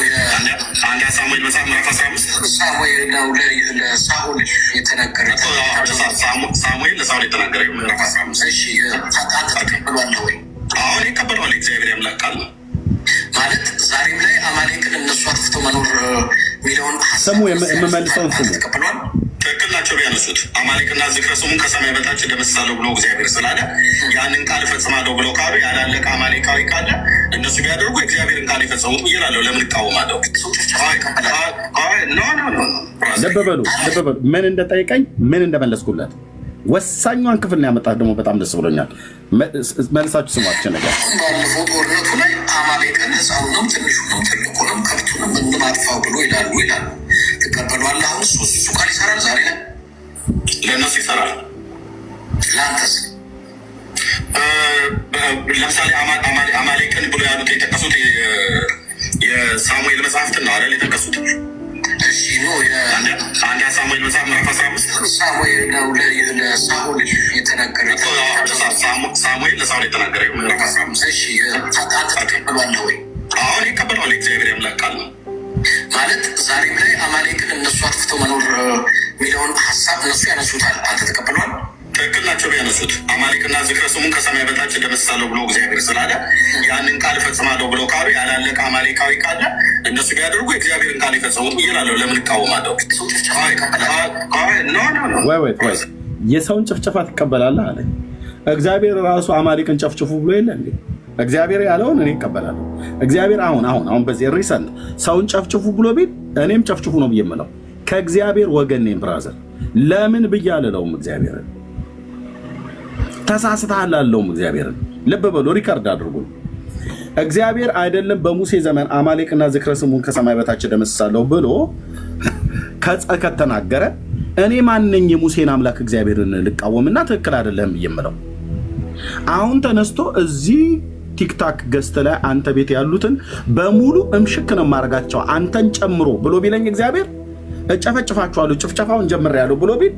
አንድ ሳሙኤል መጽሐፍ ምዕራፍ 15 ሳሙኤል ነው ለሳኦል የተናገረ ሳሙኤል ለሳኦል የተናገረ ምዕራፍ 15። እሺ ተቀበሏል ወይ? አሁን ይቀበሏል። እግዚአብሔር ያምላክ ቃል ማለት ዛሬም ላይ አማሌቅን እነሱ አጥፍተው መኖር የሚለውን ስሙ የምመልሰውን ስሙ ተቀበሏል። ትክክል ናቸው ያነሱት። አማሌቅና ዝክረ ስሙን ከሰማይ በታች ደመስሳለሁ ብሎ እግዚአብሔር ስላለ ያንን ቃል እፈጽማለሁ ብለው ካሉ ያላለቀ አማሌቃዊ ካለ እነሱ ቢያደርጉ እግዚአብሔርን ቃል የፈጸሙት ብዬ እላለሁ። ለምን እቃወማለሁ? ልብ በሉ ምን እንደጠይቀኝ ምን እንደመለስኩለት ወሳኛዋን ክፍል ነው ያመጣት። ደግሞ በጣም ደስ ብሎኛል። መልሳችሁ ስሟቸው ነገር ባለፈው ጦርነቱ ላይ አማሌቅን ህፃኑ ነው ትንሹ ነው ትልቁ ነው ከብቱ ነው ምንም አጥፋው ብሎ ይላሉ። ትቀበሏል? አሁን እሱ ቃል ይሰራል። ዛሬ ላይ ለእነሱ ይሰራል። ለአንተስ? ለምሳሌ አማሌቅን ብሎ ያሉት የጠቀሱት የሳሙኤል መጽሐፍትን ነው አይደል የጠቀሱት? እሺ ነው አንድ ሳሙኤል መጽሐፍ ምዕራፍ 15 ሳሙኤል ነው ለሳኦል የተናገረ ሳሙኤል ለሳኦል የተናገረ ምዕራፍ 15። እሺ ተቀበሏል ወይ? አሁን ይቀበሏል። እግዚአብሔር ያምላክ ቃል ነው ማለት ዛሬም ላይ አማሌቅን እነሱ አጥፍተው መኖር የሚለውን ሀሳብ እነሱ ያነሱታል። አንተ ተቀበሏል? ትክክል ናቸው ቢያነሱት። አማሌቅና ዝክረ ስሙን ከሰማይ በታች ደመስሳለሁ ብሎ እግዚአብሔር ስላለ ያንን ቃል እፈጽማለሁ ብለው ካሉ ያላለቀ አማሌቃዊ ካለ እነሱ ቢያደርጉ እግዚአብሔርን ቃል ይፈጽሙት ብዬላለሁ። ለምን እቃወማለሁ? የሰውን ጭፍጨፋ ትቀበላለህ አለ እግዚአብሔር። ራሱ አማሌቅን ጨፍጭፉ ብሎ የለ እንዴ? እግዚአብሔር ያለውን እኔ እቀበላለሁ። እግዚአብሔር አሁን በዚህ ሪሰንት ሰውን ጨፍጭፉ ብሎ ቢል እኔም ጨፍጭፉ ነው ብዬ የምለው ከእግዚአብሔር ወገን ነኝ ብራዘር። ለምን ብዬ አልለውም እግዚአብሔርን። ተሳስተሃል አለውም እግዚአብሔርን። ልብ በሉ፣ ሪከርድ አድርጉ። እግዚአብሔር አይደለም በሙሴ ዘመን አማሌቅና ዝክረ ስሙን ከሰማይ በታች ደመስሳለሁ ብሎ ከተናገረ እኔ ማንኝ የሙሴን አምላክ እግዚአብሔርን ልቃወምና ትክክል አይደለም ብዬ የምለው? አሁን ተነስቶ እዚህ ቲክታክ ገስት ላይ አንተ ቤት ያሉትን በሙሉ እምሽክ ነው ማረጋቸው አንተን ጨምሮ ብሎ ቢለኝ እግዚአብሔር እጨፈጭፋችኋለሁ ጭፍጨፋውን ጀምሬያለሁ ብሎ ቢል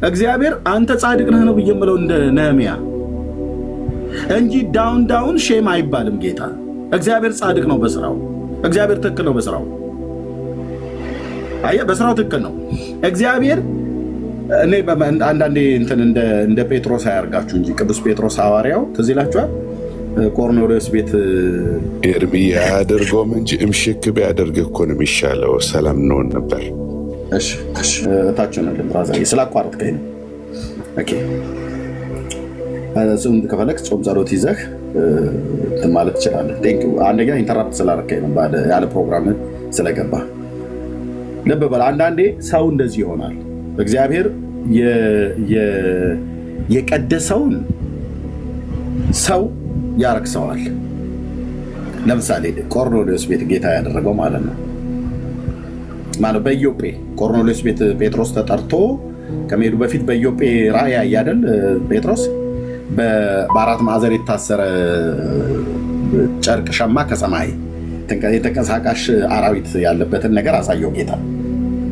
እግዚአብሔር አንተ ጻድቅ ነህ ነው ብዬ የምለው እንደ ነህምያ እንጂ ዳውን ሼም አይባልም። ጌታ እግዚአብሔር ጻድቅ ነው በስራው። እግዚአብሔር ትክክል ነው በስራው። አየህ፣ በስራው ትክክል ነው እግዚአብሔር። እኔ አንዳንዴ እንትን እንደ ጴጥሮስ አያርጋችሁ እንጂ ቅዱስ ጴጥሮስ ሐዋርያው ትዝ ይላችኋል። ቆርኔሌዎስ ቤት ኤርሚ አያደርገውም እንጂ እምሽክ ቢያደርግ እኮ ነው የሚሻለው። ሰላም እንሆን ነበር። እሺ ታችሁ ነው ለምራዛ ስላቋረጥከኝ ነው። ኦኬ እሱን ከፈለክ ጾም ጸሎት ይዘህ ማለት ትችላለህ። ቴንክ ዩ። አንደኛ ኢንተራፕት ስላደረከኝ ነው ያለ ፕሮግራም ስለገባ። ልብ በል፣ አንዳንዴ ሰው እንደዚህ ይሆናል። እግዚአብሔር የቀደሰውን ሰው ያረክሰዋል። ለምሳሌ ቆርኔሌዎስ ቤት ጌታ ያደረገው ማለት ነው በኢዮጴ ቆርኔሌዎስ ቤት ጴጥሮስ ተጠርቶ ከመሄዱ በፊት በኢዮጴ ራእይ ያያደል ጴጥሮስ በአራት ማዕዘን የታሰረ ጨርቅ ሸማ ከሰማይ የተንቀሳቃሽ አራዊት ያለበትን ነገር አሳየው ጌታ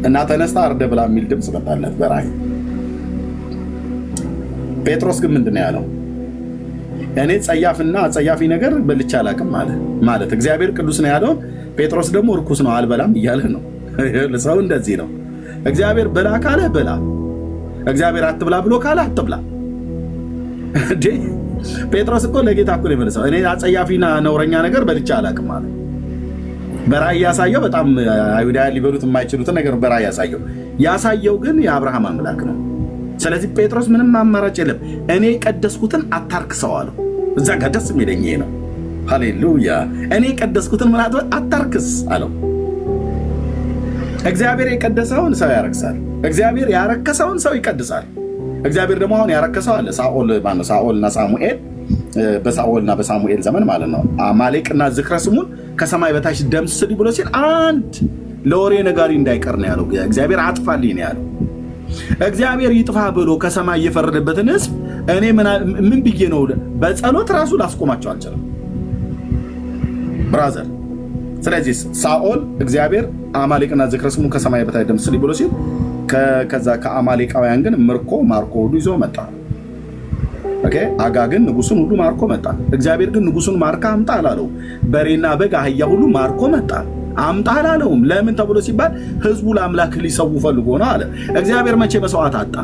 እና ተነስታ አርደ ብላ የሚል ድምፅ መጣለት በራእይ። ጴጥሮስ ግን ምንድን ነው ያለው? እኔ ጸያፍና አጸያፊ ነገር በልቼ አላውቅም ማለት እግዚአብሔር ቅዱስ ነው ያለውን ጴጥሮስ ደግሞ እርኩስ ነው አልበላም እያለ ነው። ሰው እንደዚህ ነው። እግዚአብሔር ብላ ካለ ብላ፣ እግዚአብሔር አትብላ ብሎ ካለ አትብላ። ጴጥሮስ እኮ ለጌታ እኮ ነው የመለሰው። እኔ አጸያፊና ነውረኛ ነገር በልቼ አላውቅም አለ። በራእይ ያሳየው በጣም አይሁዳውያን ሊበሉት የማይችሉትን ነገር በራእይ ያሳየው ግን የአብርሃም አምላክ ነው። ስለዚህ ጴጥሮስ ምንም አማራጭ የለም። እኔ የቀደስኩትን አታርክሰው አለው። እዛ ጋር ደስ የሚለኝ ይሄ ነው። ሃሌሉያ። እኔ የቀደስኩትን ምን አታርክስ አለው። እግዚአብሔር የቀደሰውን ሰው ያረክሳል። እግዚአብሔር ያረከሰውን ሰው ይቀድሳል። እግዚአብሔር ደግሞ አሁን ያረከሰው አለ። ሳኦልና ሳሙኤል በሳኦልና በሳሙኤል ዘመን ማለት ነው። አማሌቅና ዝክረ ስሙን ከሰማይ በታች ደምስስ ብሎ ሲል አንድ ለወሬ ነጋሪ እንዳይቀር ነው ያለው። እግዚአብሔር አጥፋልኝ ነው ያለው። እግዚአብሔር ይጥፋ ብሎ ከሰማይ የፈረደበትን ሕዝብ እኔ ምን ብዬ ነው በጸሎት ራሱ ላስቆማቸው አልችልም ብራዘር። ስለዚህ ሳኦል እግዚአብሔር አማሌቅና ዝክረ ስሙን ከሰማይ በታች ደምስስ ብሎ ሲል ከዛ ከአማሌቃውያን ግን ምርኮ ማርኮ ሁሉ ይዞ መጣ። ኦኬ አጋግን ንጉሱን ሁሉ ማርኮ መጣ። እግዚአብሔር ግን ንጉሱን ማርካ አምጣ አላለው። በሬና በግ አህያ ሁሉ ማርኮ መጣ። አምጣ አላለውም። ለምን ተብሎ ሲባል ህዝቡ ለአምላክ ሊሰው ፈልጎ ነው አለ። እግዚአብሔር መቼ መስዋዕት አጣ?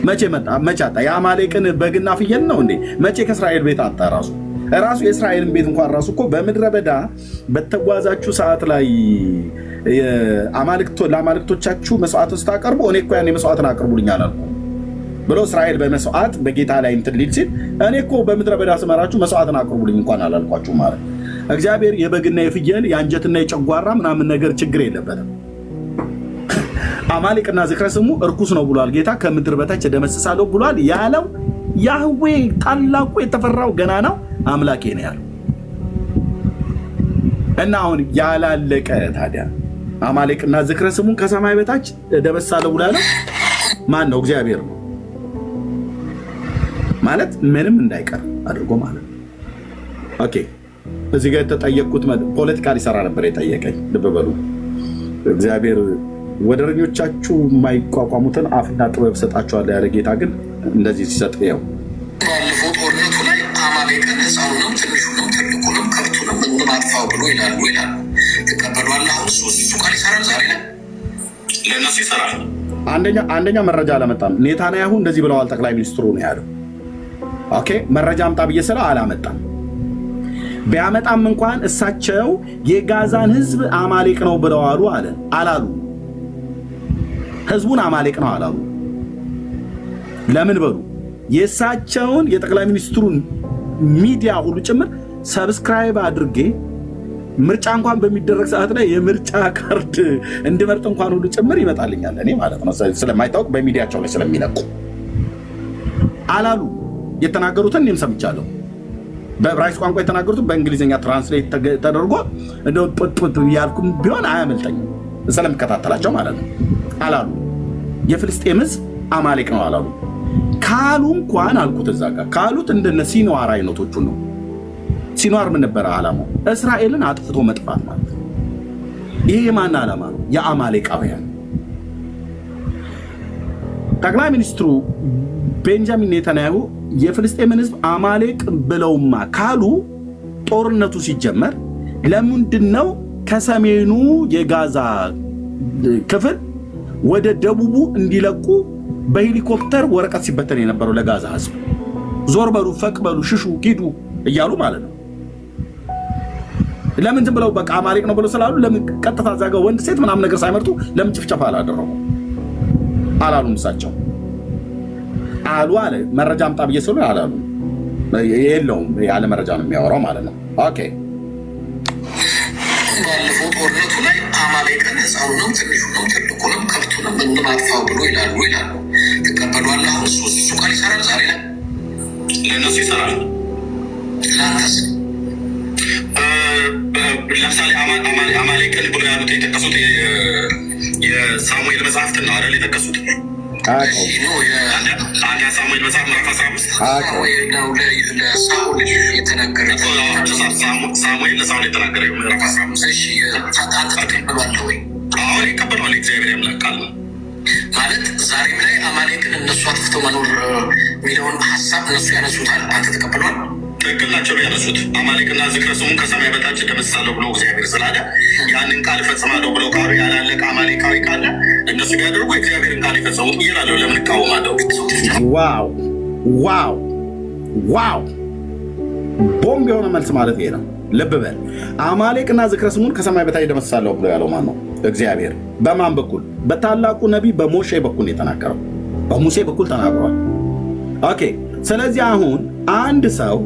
መቼ አጣ? የአማሌቅን በግና ፍየል ነው እንዴ? መቼ ከእስራኤል ቤት አጣ? ራሱ የእስራኤልን ቤት እንኳን ራሱ እኮ በምድረ በዳ በተጓዛችሁ ሰዓት ላይ ለአማልክቶቻችሁ መስዋዕት ስታቀርቡ እኔ እኮ ያኔ መስዋዕትን አቅርቡልኝ አላልኩም ብሎ እስራኤል በመስዋዕት በጌታ ላይ እንትን ሊል ሲል እኔ እኮ በምድረ በዳ ስመራችሁ መስዋዕትን አቅርቡልኝ እንኳን አላልኳችሁ ማለት። እግዚአብሔር የበግና የፍየል የአንጀትና የጨጓራ ምናምን ነገር ችግር የለበትም። አማሌቅና ዝክረ ስሙ እርኩስ ነው ብሏል ጌታ። ከምድር በታች እደመስሳለሁ ብሏል ያለው ያህዌ ታላቁ የተፈራው ገና ነው አምላኬ ነው ያለው። እና አሁን ያላለቀ ታዲያ አማሌቅና ዝክረ ስሙን ከሰማይ በታች እደመስሳለሁ ብሏል ማን ነው? እግዚአብሔር ነው ማለት ምንም እንዳይቀር አድርጎ ማለት ነው። ኦኬ እዚህ ጋር የተጠየቅኩት ፖለቲካ ሊሰራ ነበር የጠየቀኝ። ልብ በሉ እግዚአብሔር ወደረኞቻችሁ የማይቋቋሙትን አፍና ጥበብ ሰጣችኋለሁ ያለ ጌታ ግን እንደዚህ ሲሰጥ ያው ባለፈው ጦርነቱ ላይ አማሌቅን ሕፃኑንም ትንሹንም ትልቁንም ከብቱንም እንማጥፋው ብሎ ይላሉ። ትቀበሏለህ? አሁን እሱ ቃል ይሰራል። ዛሬ ላይ ለእነሱ ይሰራል። አንደኛ መረጃ አላመጣም። ኔታንያሁ እንደዚህ ብለዋል ጠቅላይ ሚኒስትሩ ነው ያለው። ኦኬ መረጃ አምጣ ብዬ ስለው አላመጣም። ቢያመጣም እንኳን እሳቸው የጋዛን ህዝብ አማሌቅ ነው ብለዋሉ አላሉ። ህዝቡን አማሌቅ ነው አላሉ። ለምን በሉ የእሳቸውን የጠቅላይ ሚኒስትሩን ሚዲያ ሁሉ ጭምር ሰብስክራይብ አድርጌ ምርጫ እንኳን በሚደረግ ሰዓት ላይ የምርጫ ካርድ እንድመርጥ እንኳን ሁሉ ጭምር ይመጣልኛል እኔ ማለት ነው። ስለማይታወቅ በሚዲያቸው ላይ ስለሚለቁ አላሉ። የተናገሩትን እኔም ሰምቻለሁ። በዕብራይስጥ ቋንቋ የተናገሩትን በእንግሊዝኛ ትራንስሌት ተደርጎ እንደው ጡጥ ያልኩም ቢሆን አያመልጠኝም ስለምከታተላቸው ማለት ነው። አላሉ የፍልስጤም ህዝብ አማሌቅ ነው አላሉ። ካሉ እንኳን አልኩት እዛ ጋር ካሉት እንደነ ሲንዋር አይነቶቹ ነው። ሲንዋር ምን ነበረ ዓላማው? እስራኤልን አጥፍቶ መጥፋት ማለት ነው። ይሄ የማን ዓላማ ነው? የአማሌቃውያን። ጠቅላይ ሚኒስትሩ ቤንጃሚን ኔታንያሁ የፍልስጤምን ህዝብ አማሌቅ ብለውማ ካሉ ጦርነቱ ሲጀመር ለምንድነው ከሰሜኑ የጋዛ ክፍል ወደ ደቡቡ እንዲለቁ በሄሊኮፕተር ወረቀት ሲበተን የነበረው ለጋዛ ህዝብ? ዞር በሉ፣ ፈቅ በሉ፣ ሽሹ፣ ሂዱ እያሉ ማለት ነው። ለምን ዝም ብለው በቃ አማሌቅ ነው ብለው ስላሉ ለምን ቀጥታ ዛጋ ወንድ ሴት ምናምን ነገር ሳይመርጡ ለምን ጭፍጨፋ አላደረጉ? አላሉም። እሳቸው አሉ አለ መረጃ አምጣ ብዬ ስሉ አላሉ። የለውም ያለ መረጃ ነው የሚያወራው ማለት ነው። ኦኬ ባለፈው ጦርነቱ ላይ አማሌቅን ህፃኑንም ትንሹንም ትልቁንም ከብቱንም እንማጥፋው ብሎ ይላሉ። ትቀበሏለህ? አሁን እሱ ቃል ይሰራል ዛሬ ላይ ለእነሱ ይሰራል። ለአንተስ? ለምሳሌ አማሌቅን ብሎ ያሉት የጠቀሱት የሳሙኤል መጽሐፍትን ነው አይደል የጠቀሱት? አንድ ሳሙኤል መጽሐፍ ምዕራፍ 15 ለሳኦል የተናገረ ሳሙኤል ለሳኦል የተናገረ ምዕራፍ 15 አንተ ተቀበሏለህ ወይ? አሁን ይቀበሏል። እግዚአብሔር ያምላክ ቃል ነው ማለት ዛሬም ላይ አማሌቅን እነሱ አጥፍተው መኖር የሚለውን ሀሳብ እነሱ ያነሱታል። አንተ ተቀበሏል? ትክክል ናቸው ያነሱት። አማሌቅና ዝክረ ስሙን ከሰማይ በታች ደመስሳለሁ ብሎ እግዚአብሔር ስላለ ያንን ቃል እፈጽማለሁ ብለው ቃሉ ያላለቀ አማሌቃዊ ካለ እነሱ ቢያደርጉ እግዚአብሔርን ቃል ይፈጽሙት እያላለሁ ለምን እቃወማለሁ? ዋው ዋው ዋው! ቦምብ የሆነ መልስ ማለት ይሄ ነው። ልብ በል። አማሌቅና ዝክረ ስሙን ከሰማይ በታች ደመስሳለሁ ብሎ ያለው ማን ነው? እግዚአብሔር። በማን በኩል? በታላቁ ነቢይ በሞሼ በኩል የተናገረው። በሙሴ በኩል ተናግሯል። ኦኬ። ስለዚህ አሁን አንድ ሰው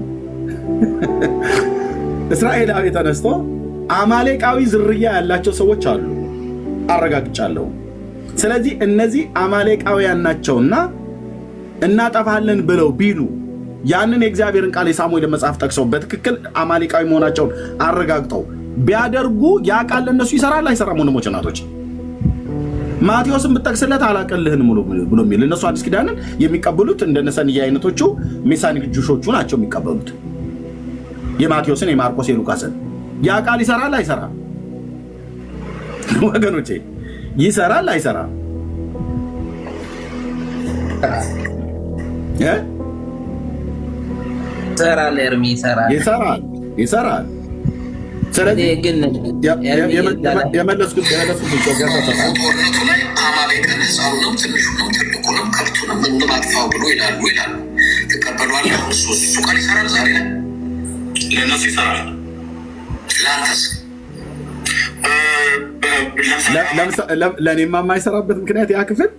እስራኤላዊ ተነስቶ አማሌቃዊ ዝርያ ያላቸው ሰዎች አሉ፣ አረጋግጫለሁ። ስለዚህ እነዚህ አማሌቃውያን ናቸውና እናጠፋለን ብለው ቢሉ ያንን የእግዚአብሔርን ቃል የሳሙኤልን መጽሐፍ ጠቅሰው በትክክል አማሌቃዊ መሆናቸውን አረጋግጠው ቢያደርጉ ያ ቃል ለእነሱ ይሰራል አይሰራም? ወንድሞች እናቶች፣ ማቴዎስን ብጠቅስለት አላቀልህን ብሎ የሚል እነሱ አዲስ ኪዳንን የሚቀበሉት እንደነ ሰንያ አይነቶቹ ሜሳኒክ ጁሾቹ ናቸው የሚቀበሉት። የማቴዎስን፣ የማርቆስ፣ የሉቃስን ያ ቃል ይሰራል አይሰራም? ወገኖቼ ይሰራል አይሰራም? ይሰራል። ኤርሚ ይሰራል። ስለዚህ ግን የመለስኩት ጦርነቱ ላይ አማሌቅን ህፃኑንም ትንሹንም ትልቁንም ከብቱንም እንማጥፋው ብሎ ይላሉ። ትቀበሏለህ? እሱ ቃል ይሰራል ዛሬ ላይ ለእነሱ ይሰራል። ለአንተስ? ለእኔማ የማይሰራበት ምክንያት ያ ክፍል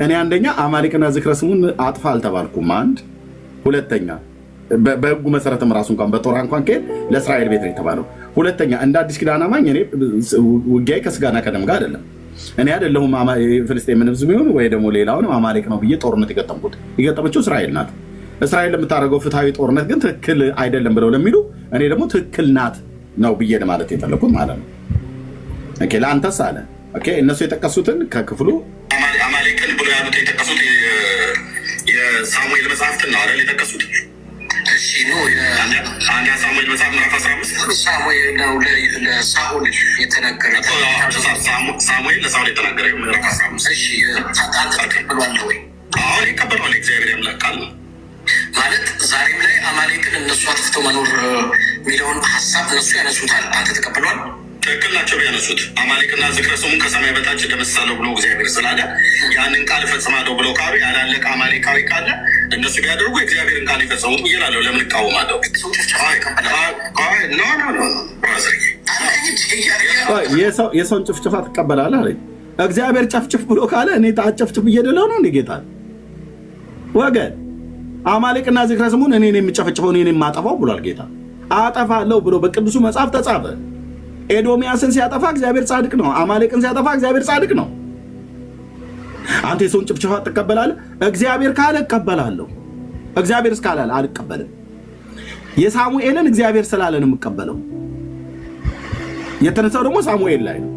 እኔ አንደኛ አማሌቅና ዝክረ ስሙን አጥፋ አልተባልኩም። አንድ ሁለተኛ በህጉ መሰረትም ራሱ እንኳን በጦር እንኳን ከሄድ ለእስራኤል ቤት ነው የተባለው። ሁለተኛ እንደ አዲስ ኪዳን አማኝ እኔ ውጊያዬ ከስጋና ከደም ጋር አይደለም። እኔ አይደለሁም ፍልስጤምን ህዝብ ይሁን ወይ ደግሞ ሌላውን አማሌቅ ነው ብዬ ጦርነት የገጠምኩት። የገጠመችው እስራኤል ናት። እስራኤል ለምታደርገው ፍትሐዊ ጦርነት ግን ትክክል አይደለም ብለው ለሚሉ እኔ ደግሞ ትክክል ናት ነው ብዬ ማለት የፈለኩት ማለት ነው። ኦኬ ለአንተስ አለ። ኦኬ እነሱ የጠቀሱትን ከክፍሉ አማሌቅን ብሎ ያሉት የጠቀሱት የሳሙኤል መጽሐፍትን ነው አይደል የጠቀሱት? አንድ ሳሙኤል መጽሐፍ ምዕራፍ 15 ሳሙኤል ነው ለሳኦል የተናገረ ሳሙኤል ለሳኦል የተናገረ ምዕራፍ 15 አንተ ተቀበሏለህ ወይ? አሁን ይቀበሏል። እግዚአብሔር ያምላክ ቃል ነው ማለት ዛሬም ላይ አማሌቅን እነሱ አጥፍተው መኖር የሚለውን ሀሳብ እነሱ ያነሱታል። አንተ ተቀበሏል? ትክክል ናቸው ቢያነሱት አማሌቅና ዝክረ ስሙን ከሰማይ በታች ደመስሳለሁ ብሎ እግዚአብሔር ስላለ ያንን ቃል እፈጽማለሁ ብለው ካሉ ያላለቀ አማሌቃዊ ካለ እነሱ ቢያደርጉ እግዚአብሔርን ቃል ይፈጸሙት እላለሁ። ለምን እቃወማለሁ? የሰውን ጭፍጭፋ ትቀበላለህ አለኝ። እግዚአብሔር ጨፍጭፍ ብሎ ካለ እኔ ታጨፍጭፍ እየደለው ነው እንዴ ጌታ ወገን? አማሌቅና ዝክረ ስሙን እኔ የምጨፈጭፈው እኔ የማጠፋው ብሏል ጌታ። አጠፋለሁ ብሎ በቅዱሱ መጽሐፍ ተጻፈ። ኤዶሚያስን ሲያጠፋ እግዚአብሔር ጻድቅ ነው። አማሌቅን ሲያጠፋ እግዚአብሔር ጻድቅ ነው። አንተ የሰውን ጭፍጭፋ ትቀበላለህ? እግዚአብሔር ካለ እቀበላለሁ። እግዚአብሔር እስካላለ አልቀበልም። የሳሙኤልን እግዚአብሔር ስላለ ነው የምቀበለው። የተነሳው ደግሞ ሳሙኤል ላይ ነው።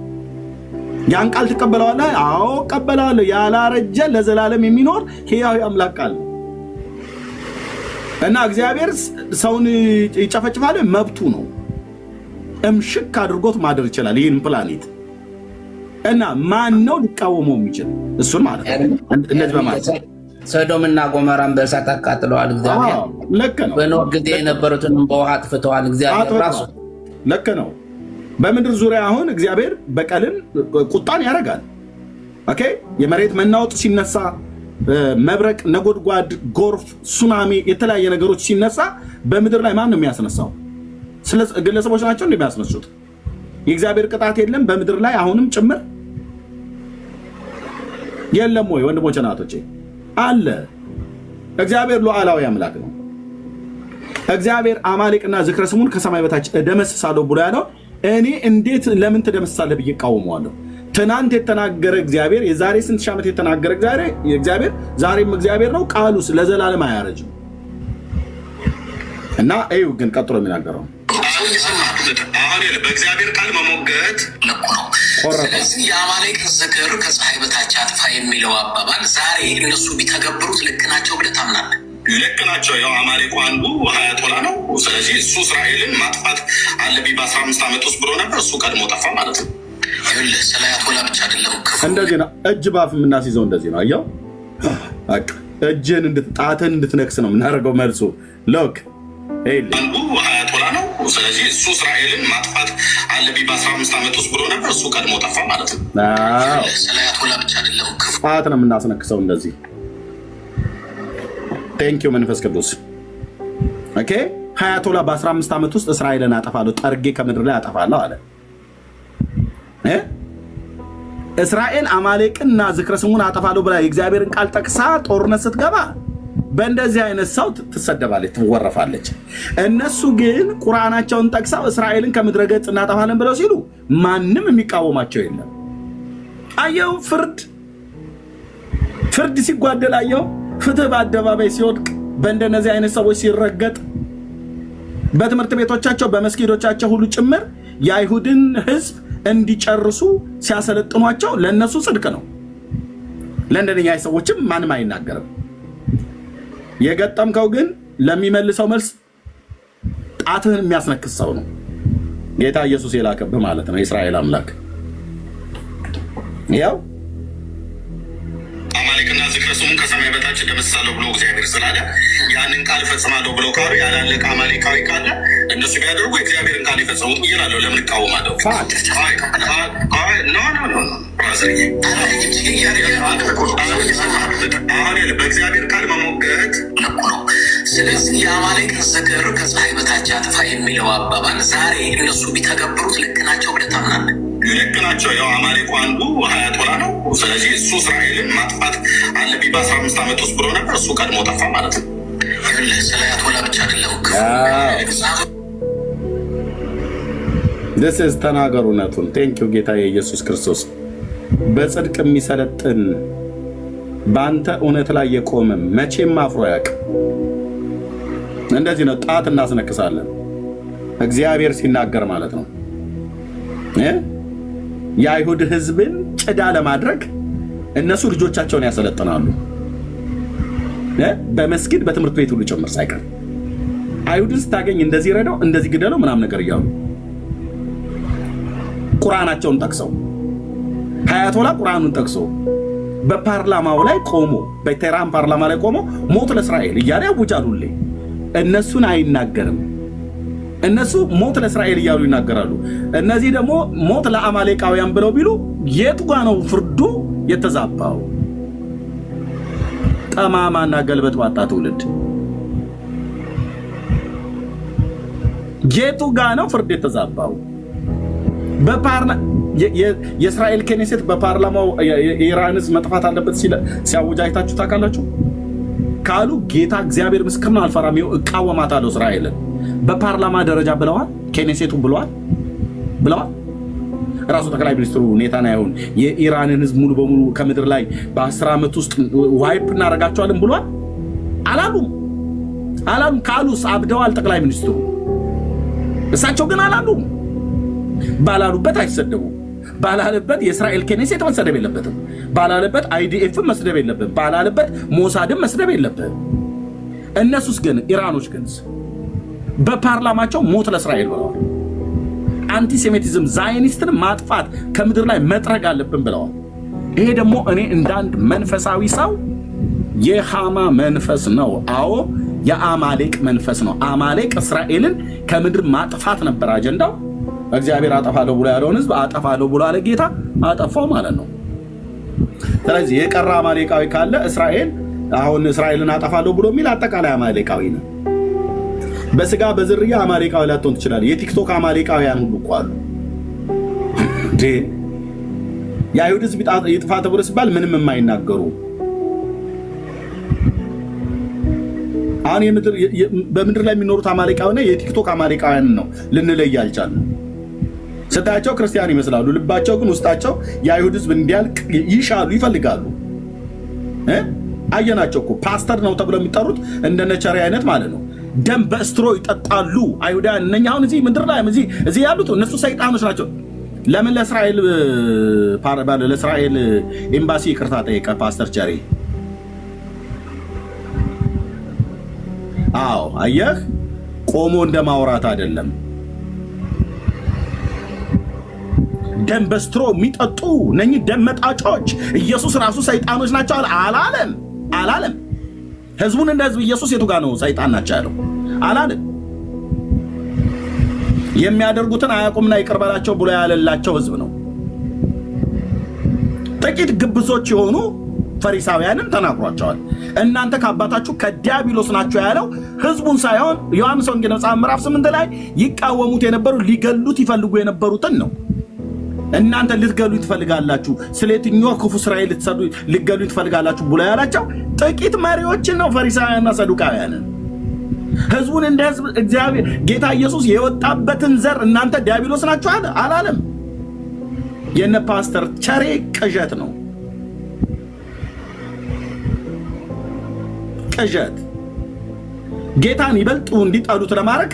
ያን ቃል ትቀበለዋለህ? አዎ እቀበላለሁ። ያላረጀ ለዘላለም የሚኖር ሕያው አምላክ ቃል ነው እና እግዚአብሔር ሰውን ይጨፈጭፋል፣ መብቱ ነው። እምሽክ አድርጎት ማደር ይችላል ይህን ፕላኔት እና ማን ነው ሊቃወመው የሚችል? እሱን ማለት ነው። እንደዚህ በማለት ሰዶምና ጎሞራን በእሳት አቃጥለዋል እግዚአብሔር። ልክ ነው። በኖህ ጊዜ የነበሩትን በውሃ አጥፍተዋል እግዚአብሔር ራሱ። ልክ ነው። በምድር ዙሪያ አሁን እግዚአብሔር በቀልን ቁጣን ያደርጋል። ኦኬ፣ የመሬት መናወጥ ሲነሳ፣ መብረቅ፣ ነጎድጓድ፣ ጎርፍ፣ ሱናሚ፣ የተለያየ ነገሮች ሲነሳ በምድር ላይ ማን ነው የሚያስነሳው? ግለሰቦች ናቸው እንደሚያስነሱት። የእግዚአብሔር ቅጣት የለም በምድር ላይ አሁንም ጭምር የለም ወይ? ወንድሞች እናቶቼ አለ። እግዚአብሔር ሉዓላዊ አምላክ ነው። እግዚአብሔር አማሌቅና ዝክረ ስሙን ከሰማይ በታች እደመስሳለሁ ብሎ ያለው እኔ እንዴት ለምን ትደመስሳለህ ብዬ እቃወመዋለሁ። ትናንት የተናገረ እግዚአብሔር፣ የዛሬ ስንት ሺህ ዓመት የተናገረ እግዚአብሔር ዛሬም እግዚአብሔር ነው። ቃሉስ ለዘላለም አያረጅም እና እዩ ግን ቀጥሎ የሚናገረው አሁን በእግዚአብሔር ቃል መሞገት ልኩ ነው። ስለዚህ የአማሌቅን ዝክር ከፀሐይ በታች አጥፋ የሚለው አባባል ዛሬ እነሱ ቢተገብሩት ልክ ናቸው ብለህ ታምናለህ? ልክ ናቸው። ያው አማሌቁ አንዱ ሀያቶላ ነው። ስለዚህ እሱ እስራኤልን ማጥፋት አለብኝ በ15 ዓመት ውስጥ ብሎ ነበር። እሱ ቀድሞ ጠፋ ማለት ነው። ስለ ሀያቶላ ብቻ አይደለም እንደዚህ ነው። እጅ ባፍ የምናስይዘው እንደዚህ ነው። አየው እጅን ጣትን እንድትነክስ ነው የምናደርገው። መልሱ ሎክ አንዱ ሀያቶላ ነው። ስለዚህ እሱ እስራኤልን ማጥፋት አለብኝ በ15 ዓመት ውስጥ ብሎ ነበር። እሱ ቀድሞ ጠፋ ማለት ነው። ስለ ሀያቶላ ብቻ አይደለም ጣት ነው የምናስነክሰው እንደዚህ። ቴንኪዩ መንፈስ ቅዱስ። ኦኬ ሀያቶላ በ15 ዓመት ውስጥ እስራኤልን አጠፋለሁ፣ ጠርጌ ከምድር ላይ አጠፋለሁ አለ። እስራኤል አማሌቅና ዝክረ ስሙን አጠፋለሁ ብላ የእግዚአብሔርን ቃል ጠቅሳ ጦርነት ስትገባ በእንደዚህ አይነት ሰው ትሰደባለች፣ ትወረፋለች። እነሱ ግን ቁርአናቸውን ጠቅሰው እስራኤልን ከምድረ ገጽ እናጠፋለን ብለው ሲሉ ማንም የሚቃወማቸው የለም። አየው ፍርድ ሲጓደል አየው። ፍትህ በአደባባይ ሲወድቅ፣ በእንደነዚህ አይነት ሰዎች ሲረገጥ፣ በትምህርት ቤቶቻቸው በመስጊዶቻቸው ሁሉ ጭምር የአይሁድን ሕዝብ እንዲጨርሱ ሲያሰለጥኗቸው ለእነሱ ጽድቅ ነው። ለእንደኛ ሰዎችም ማንም አይናገርም። የገጠምከው ግን ለሚመልሰው መልስ ጣትህን የሚያስነክስ ሰው ነው። ጌታ ኢየሱስ የላከብህ ማለት ነው። የእስራኤል አምላክ ያው አማሌቅና ዝክረ ስሙን ከሰማይ በታች ደመስሳለሁ ብሎ እግዚአብሔር ስላለ ያንን ቃል እፈጽማለሁ ብሎ ካሉ ያላለቀ አማሌቃዊ ካለ እነሱ ቢያደርጉ እግዚአብሔርን ቃል ይፈጽሙት እላለሁ። ለምን እቃወማለሁ? በእግዚአብሔር ቃል መሞገት ልኩ ነው። ስለዚህ የአማሌቅን ዝክር ከፀሐይ በታች አጥፋ የሚለው አባባል ዛሬ እነሱ ቢተገብሩት ልክ ናቸው ብለህ ታምናለህ? ልክ ናቸው። ያው አማሌቁ አንዱ ሀያቶላ ነው። ስለዚህ እሱ እስራኤልን ማጥፋት አለብኝ በ15 ዓመት ውስጥ ብሎ ነበር። እሱ ቀድሞ ጠፋ ማለት ነው። ስለ ሀያቶላ ብቻ አይደለም ደስስ ተናገሩ እውነቱን። ቴንኪው ጌታ የኢየሱስ ክርስቶስ። በጽድቅ የሚሰለጥን በአንተ እውነት ላይ የቆመ መቼም አፍሮ አያውቅም። እንደዚህ ነው። ጣት እናስነክሳለን እግዚአብሔር ሲናገር ማለት ነው። የአይሁድ ሕዝብን ጭዳ ለማድረግ እነሱ ልጆቻቸውን ያሰለጥናሉ። በመስጊድ በትምህርት ቤት ሁሉ ጭምር ሳይቀር አይሁድን ስታገኝ እንደዚህ ረዳው፣ እንደዚህ ግደለው ምናምን ነገር እያሉ ቁርአናቸውን ጠቅሰው ሀያቶላ ቁርአኑን ጠቅሶ በፓርላማው ላይ ቆሞ በቴህራን ፓርላማ ላይ ቆሞ ሞት ለእስራኤል እያለ ያውጃሉ። እነሱን አይናገርም። እነሱ ሞት ለእስራኤል እያሉ ይናገራሉ። እነዚህ ደግሞ ሞት ለአማሌቃውያን ብለው ቢሉ የቱ ጋ ነው ፍርዱ የተዛባው? ጠማማና ገልበት ባጣ ትውልድ የቱ ጋ ነው ፍርድ የተዛባው? የእስራኤል ኬኔሴት በፓርላማው የኢራን ሕዝብ መጥፋት አለበት ሲያውጅ አይታችሁ ታውቃላችሁ? ካሉ ጌታ እግዚአብሔር ምስክር ነው አልፈራም፣ እቃወማታለሁ እስራኤልን በፓርላማ ደረጃ ብለዋል። ኬኔሴቱ ብለዋል። ራሱ ጠቅላይ ሚኒስትሩ ኔታንያሁን የኢራንን ሕዝብ ሙሉ በሙሉ ከምድር ላይ በ10 ዓመት ውስጥ ዋይፕ እናደርጋቸዋለን ብሏል። አላሉም። ካሉስ አብደዋል ጠቅላይ ሚኒስትሩ። እሳቸው ግን አላሉም። ባላሉበት አይሰደቡም። ባላለበት የእስራኤል ኬኔሴት መሰደብ የለበትም። ባላለበት አይዲኤፍ መስደብ የለብም። ባላለበት ሞሳድም መስደብ የለብም። እነሱስ ግን ኢራኖች ግን በፓርላማቸው ሞት ለእስራኤል ብለዋል። አንቲሴሚቲዝም ዛይኒስትን ማጥፋት ከምድር ላይ መጥረግ አለብን ብለዋል። ይሄ ደግሞ እኔ እንዳንድ መንፈሳዊ ሰው የሃማ መንፈስ ነው። አዎ የአማሌቅ መንፈስ ነው። አማሌቅ እስራኤልን ከምድር ማጥፋት ነበር አጀንዳው። እግዚአብሔር አጠፋለሁ ብሎ ያለውን ህዝብ አጠፋለሁ ብሎ አለ ጌታ፣ አጠፋው ማለት ነው። ስለዚህ የቀረ አማሌቃዊ ካለ እስራኤል አሁን እስራኤልን አጠፋለሁ ብሎ የሚል አጠቃላይ አማሌቃዊ ነው። በስጋ በዝርያ አማሌቃዊ ላትሆን ትችላለህ። የቲክቶክ አማሌቃውያን ሁሉ እኮ አሉ። የአይሁድ ህዝብ ይጥፋ ተብሎ ሲባል ምንም የማይናገሩ አሁን በምድር ላይ የሚኖሩት አማሌቃውያንና የቲክቶክ አማሌቃውያን ነው ልንለይ አልቻልንም። ስታያቸው ክርስቲያን ይመስላሉ፣ ልባቸው ግን ውስጣቸው የአይሁድ ህዝብ እንዲያልቅ ይሻሉ ይፈልጋሉ። አየናቸው እኮ ፓስተር ነው ተብለው የሚጠሩት እንደነ ቸሬ አይነት ማለት ነው። ደም በስትሮ ይጠጣሉ አይሁዳውያን። እነኛ አሁን እዚህ ምድር ላይ እዚህ ያሉት እነሱ ሰይጣኖች ናቸው። ለምን ለእስራኤል ኤምባሲ ይቅርታ ጠየቀ ፓስተር ቸሬ? አዎ አየህ፣ ቆሞ እንደማውራት አይደለም። ደም በስትሮ የሚጠጡ እነኚህ ደም መጣጮች ኢየሱስ ራሱ ሰይጣኖች ናቸው አላለም። ህዝቡን እንደ ህዝብ ኢየሱስ የቱ ጋር ነው ሰይጣን ናቸው ያለው? አላለም። የሚያደርጉትን አያውቁምና ይቅር በላቸው ብሎ ያለላቸው ህዝብ ነው። ጥቂት ግብዞች የሆኑ ፈሪሳውያንን ተናግሯቸዋል። እናንተ ከአባታችሁ ከዲያብሎስ ናቸው ያለው ህዝቡን ሳይሆን ዮሐንስ ወንጌል መጽሐፍ ምዕራፍ 8 ላይ ይቃወሙት የነበሩ ሊገሉት ይፈልጉ የነበሩትን ነው። እናንተ ልትገሉ ትፈልጋላችሁ፣ ስለ የትኛው ክፉ እስራኤል ልትገሉ ትፈልጋላችሁ ብሎ ያላቸው ጥቂት መሪዎችን ነው፣ ፈሪሳውያንና ሰዱቃውያንን። ህዝቡን እንደ ህዝብ እግዚአብሔር ጌታ ኢየሱስ የወጣበትን ዘር እናንተ ዲያብሎስ ናችሁ አላለም። የነ ፓስተር ቸሬ ቅዠት ነው። ቅዠት ጌታን ይበልጡ እንዲጠሉት ለማድረግ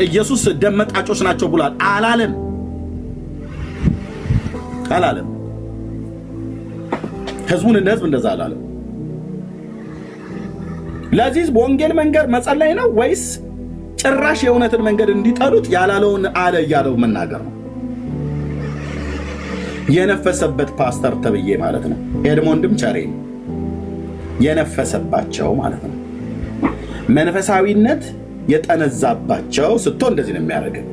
ኢየሱስ ደም መጣጮች ናቸው ብሏል አላለም። ህዝቡን እንደ ህዝብ እንደዛ አላለም። ለዚህ በወንጌል መንገድ መጸለይ ነው ወይስ ጭራሽ የእውነትን መንገድ እንዲጠሉት ያላለውን አለ እያለው መናገር ነው? የነፈሰበት ፓስተር ተብዬ ማለት ነው። ኤድሞንድም ቸሬ የነፈሰባቸው ማለት ነው። መንፈሳዊነት የጠነዛባቸው ስትሆን እንደዚህ ነው የሚያደርገው።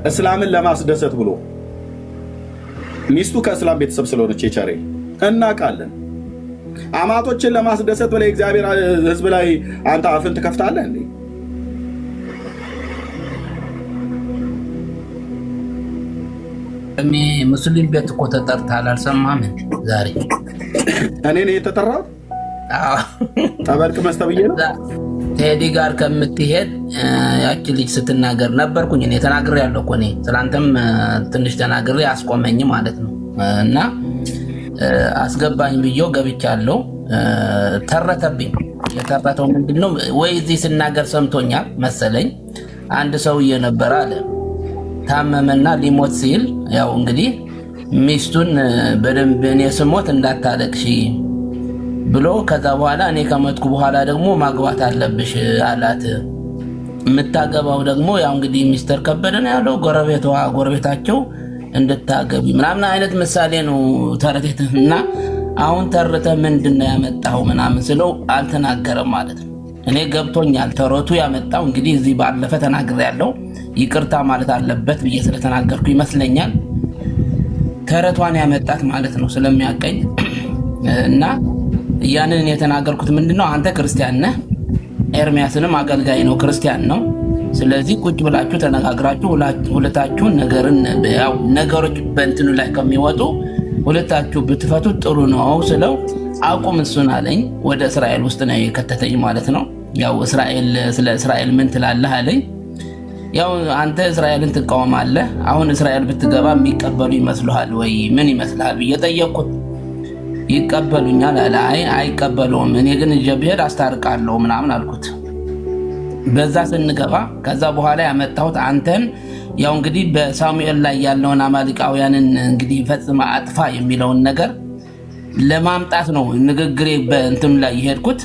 እስላምን ለማስደሰት ብሎ ሚስቱ ከእስላም ቤተሰብ ስለሆነች የቸሬ እናውቃለን። አማቶችን ለማስደሰት ብለህ እግዚአብሔር ህዝብ ላይ አንተ አፍን ትከፍታለህ እንዴ? እኔ ሙስሊም ቤት እኮ ተጠርተሃል አልሰማህም? ዛሬ እኔ ነኝ የተጠራሁት? ጠበልቅ መስተብዬ ነው። ቴዲ ጋር ከምትሄድ ያቺ ልጅ ስትናገር ነበርኩኝ እኔ ተናግሬያለሁ እኮ እኔ ስላንተም ትንሽ ተናግሬ አስቆመኝ ማለት ነው። እና አስገባኝ ብዬው ገብቻለሁ። ተረተብኝ። የተረተው ምንድነው? ወይ እዚህ ስናገር ሰምቶኛል መሰለኝ። አንድ ሰውዬ ነበር አለ ታመመና ሊሞት ሲል ያው እንግዲህ ሚስቱን በደንብ እኔ ስሞት እንዳታለቅሺ ብሎ ከዛ በኋላ እኔ ከመጥኩ በኋላ ደግሞ ማግባት አለብሽ አላት። የምታገባው ደግሞ ያው እንግዲህ ሚስተር ከበደ ነው ያለው ጎረቤታቸው እንድታገቢ ምናምን አይነት ምሳሌ ነው ተረቴት። እና አሁን ተረተ ምንድነው ያመጣው ምናምን ስለው አልተናገረም ማለት ነው። እኔ ገብቶኛል። ተረቱ ያመጣው እንግዲህ እዚህ ባለፈ ተናግሬያለሁ። ይቅርታ ማለት አለበት ብዬ ስለተናገርኩ ይመስለኛል ተረቷን ያመጣት ማለት ነው ስለሚያቀኝ እና ያንን የተናገርኩት ምንድነው አንተ ክርስቲያን ነህ፣ ኤርሚያስንም አገልጋይ ነው ክርስቲያን ነው። ስለዚህ ቁጭ ብላችሁ ተነጋግራችሁ ሁለታችሁን ነገሮች በእንትኑ ላይ ከሚወጡ ሁለታችሁ ብትፈቱ ጥሩ ነው ስለው አቁም እሱን አለኝ። ወደ እስራኤል ውስጥ ነው የከተተኝ ማለት ነው። ያው ስለ እስራኤል ምን ትላለህ አለኝ። ያው አንተ እስራኤልን ትቃወማለህ፣ አሁን እስራኤል ብትገባ የሚቀበሉ ይመስልሃል ወይ ምን ይመስልሃል ብዬ ጠየቅኩት። ይቀበሉኛል አለ። አይ አይቀበሉም፣ እኔ ግን እጄ ብሄድ አስታርቃለሁ ምናምን አልኩት። በዛ ስንገባ ከዛ በኋላ ያመጣሁት አንተን ያው እንግዲህ በሳሙኤል ላይ ያለውን አማሊቃውያንን እንግዲህ ፈጽማ አጥፋ የሚለውን ነገር ለማምጣት ነው ንግግሬ በእንትኑ ላይ የሄድኩት።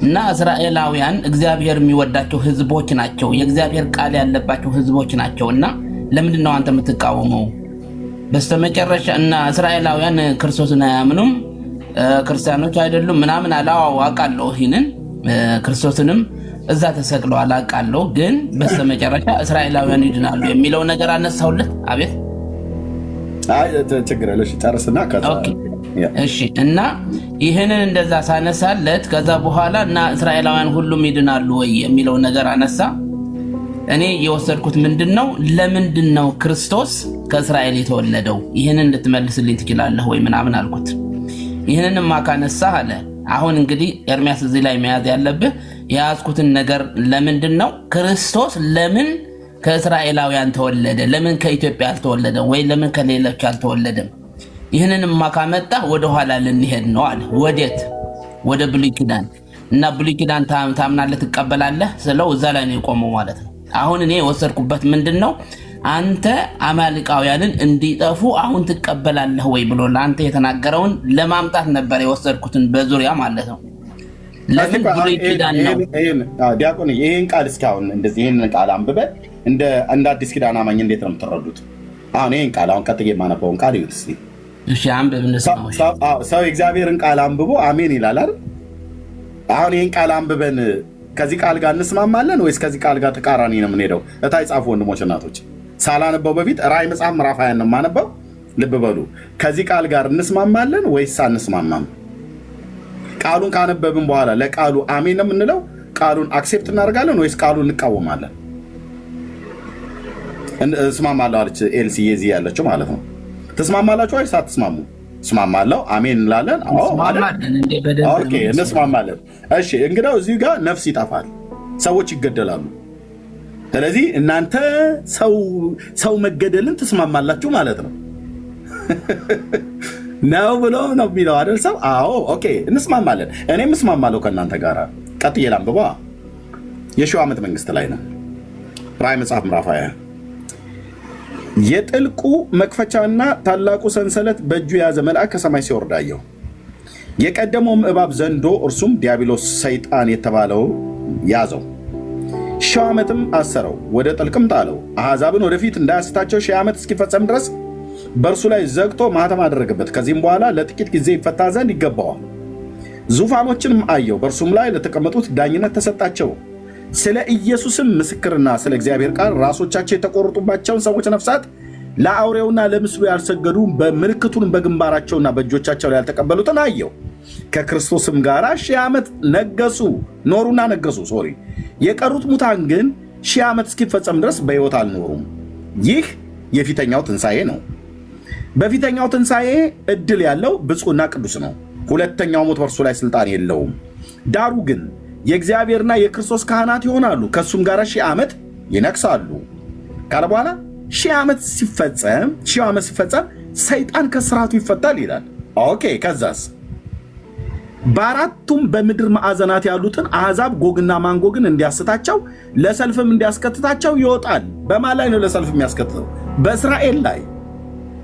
እና እስራኤላውያን እግዚአብሔር የሚወዳቸው ህዝቦች ናቸው፣ የእግዚአብሔር ቃል ያለባቸው ህዝቦች ናቸው። እና ለምንድን ነው አንተ የምትቃወመው? በስተመጨረሻ እና እስራኤላውያን ክርስቶስን አያምኑም፣ ክርስቲያኖች አይደሉም ምናምን አላው አውቃለሁ። ይሄንን ክርስቶስንም እዛ ተሰቅለዋል አውቃለሁ። ግን በስተመጨረሻ እስራኤላውያን ይድናሉ የሚለው ነገር አነሳውለት። አቤት ችግር የለሽ ጨርስና እሺ። እና ይህንን እንደዛ ሳነሳለት ከዛ በኋላ እና እስራኤላውያን ሁሉም ይድናሉ ወይ የሚለው ነገር አነሳ። እኔ የወሰድኩት ምንድነው ለምንድነው ክርስቶስ ከእስራኤል የተወለደው? ይህንን እንድትመልስልኝ ትችላለህ ወይ ምናምን አልኩት። ይህንንማ ካነሳህ አለ አሁን እንግዲህ ኤርሚያስ እዚህ ላይ መያዝ ያለብህ የያዝኩትን ነገር ለምንድነው ክርስቶስ ለምን ከእስራኤላውያን ተወለደ? ለምን ከኢትዮጵያ አልተወለደም? ወይ ለምን ከሌሎች አልተወለደም? ይህንንማ ካመጣ ወደ ኋላ ልንሄድ ነው አለ። ወዴት? ወደ ብሉይ ኪዳን። እና ብሉይ ኪዳን ታምናለህ ትቀበላለህ ስለው እዛ ላይ ነው የቆመው ማለት ነው። አሁን እኔ የወሰድኩበት ምንድነው አንተ አማሊቃውያንን እንዲጠፉ አሁን ትቀበላለህ ወይ ብሎ ለአንተ የተናገረውን ለማምጣት ነበር የወሰድኩትን በዙሪያ ማለት ነው። ለምን ብሉይ ኪዳን ነው ዲያቆን ይሄን ቃል እስካሁን እንደዚህ ይሄን ቃል አንብበን እንደ አዲስ ኪዳን አማኝ እንዴት ነው የምትረዱት? አሁን ይሄን ቃል አሁን ቀጥዬ የማነበውን ቃል ይሁን እስቲ እሺ አንብብ እንስማው። ሰው እግዚአብሔርን ቃል አንብቦ አሜን ይላል አይደል? አሁን ይሄን ቃል አንብበን ከዚህ ቃል ጋር እንስማማለን ወይስ ከዚህ ቃል ጋር ተቃራኒ ነው የምንሄደው? እታይ ጻፉ ወንድሞች እናቶች። ሳላነበው በፊት ራዕይ መጽሐፍ ምዕራፍ 20 ነው የማነበው። ልብ በሉ። ከዚህ ቃል ጋር እንስማማለን ወይስ አንስማማም? ቃሉን ካነበብን በኋላ ለቃሉ አሜን ነው የምንለው? ቃሉን አክሴፕት እናደርጋለን ወይስ ቃሉን እንቃወማለን? እስማማለሁ አለች ኤልሲ የዚህ ያለችው ማለት ነው። ትስማማላችሁ ወይስ አትስማሙ? እስማማለሁ አሜን እንላለን። ኦኬ እንስማማለን። እሺ እንግዲያው እዚህ ጋር ነፍስ ይጠፋል፣ ሰዎች ይገደላሉ። ስለዚህ እናንተ ሰው መገደልን ትስማማላችሁ ማለት ነው ነው ብሎ ነው የሚለው አይደል ሰው? አዎ ኦኬ እንስማማለን። እኔም እስማማለሁ ከእናንተ ጋር። ቀጥዬ ላንብባ። የሺው ዓመት መንግስት ላይ ነው። ራዕይ መጽሐፍ ምዕራፍ 20 የጥልቁ መክፈቻና ታላቁ ሰንሰለት በእጁ የያዘ መልአክ ከሰማይ ሲወርድ አየሁ። የቀደመውም እባብ ዘንዶ እርሱም ዲያብሎስ ሰይጣን የተባለው ያዘው፣ 1000 ዓመትም አሰረው፣ ወደ ጥልቅም ጣለው። አሕዛብን ወደፊት እንዳያስታቸው 1000 ዓመት እስኪፈጸም ድረስ በእርሱ ላይ ዘግቶ ማኅተም አደረገበት። ከዚህም በኋላ ለጥቂት ጊዜ ይፈታ ዘንድ ይገባዋል። ዙፋኖችንም አየሁ፣ በእርሱም ላይ ለተቀመጡት ዳኝነት ተሰጣቸው። ስለ ኢየሱስም ምስክርና ስለ እግዚአብሔር ቃል ራሶቻቸው የተቆረጡባቸውን ሰዎች ነፍሳት ለአውሬውና ለምስሉ ያልሰገዱ በምልክቱን በግንባራቸውና በእጆቻቸው ላይ ያልተቀበሉትን አየሁ። ከክርስቶስም ጋር 1000 ዓመት ኖሩና ነገሱ። የቀሩት ሙታን ግን 1000 ዓመት እስኪፈጸም ድረስ በሕይወት አልኖሩም። ይህ የፊተኛው ትንሣኤ ነው። በፊተኛው ትንሣኤ ዕድል ያለው ብፁዕና ቅዱስ ነው። ሁለተኛው ሞት በእርሱ ላይ ሥልጣን የለውም። ዳሩ ግን የእግዚአብሔርና የክርስቶስ ካህናት ይሆናሉ፣ ከእሱም ጋር 1000 ዓመት ይነግሳሉ ካለ በኋላ 1000 ዓመት ሲፈጸም ሰይጣን ከስራቱ ይፈታል ይላል። ኦኬ ከዛስ? በአራቱም በምድር ማዕዘናት ያሉትን አሕዛብ ጎግና ማንጎግን እንዲያስታቸው ለሰልፍም እንዲያስከትታቸው ይወጣል። በማን ላይ ነው ለሰልፍ የሚያስከትተው? በእስራኤል ላይ።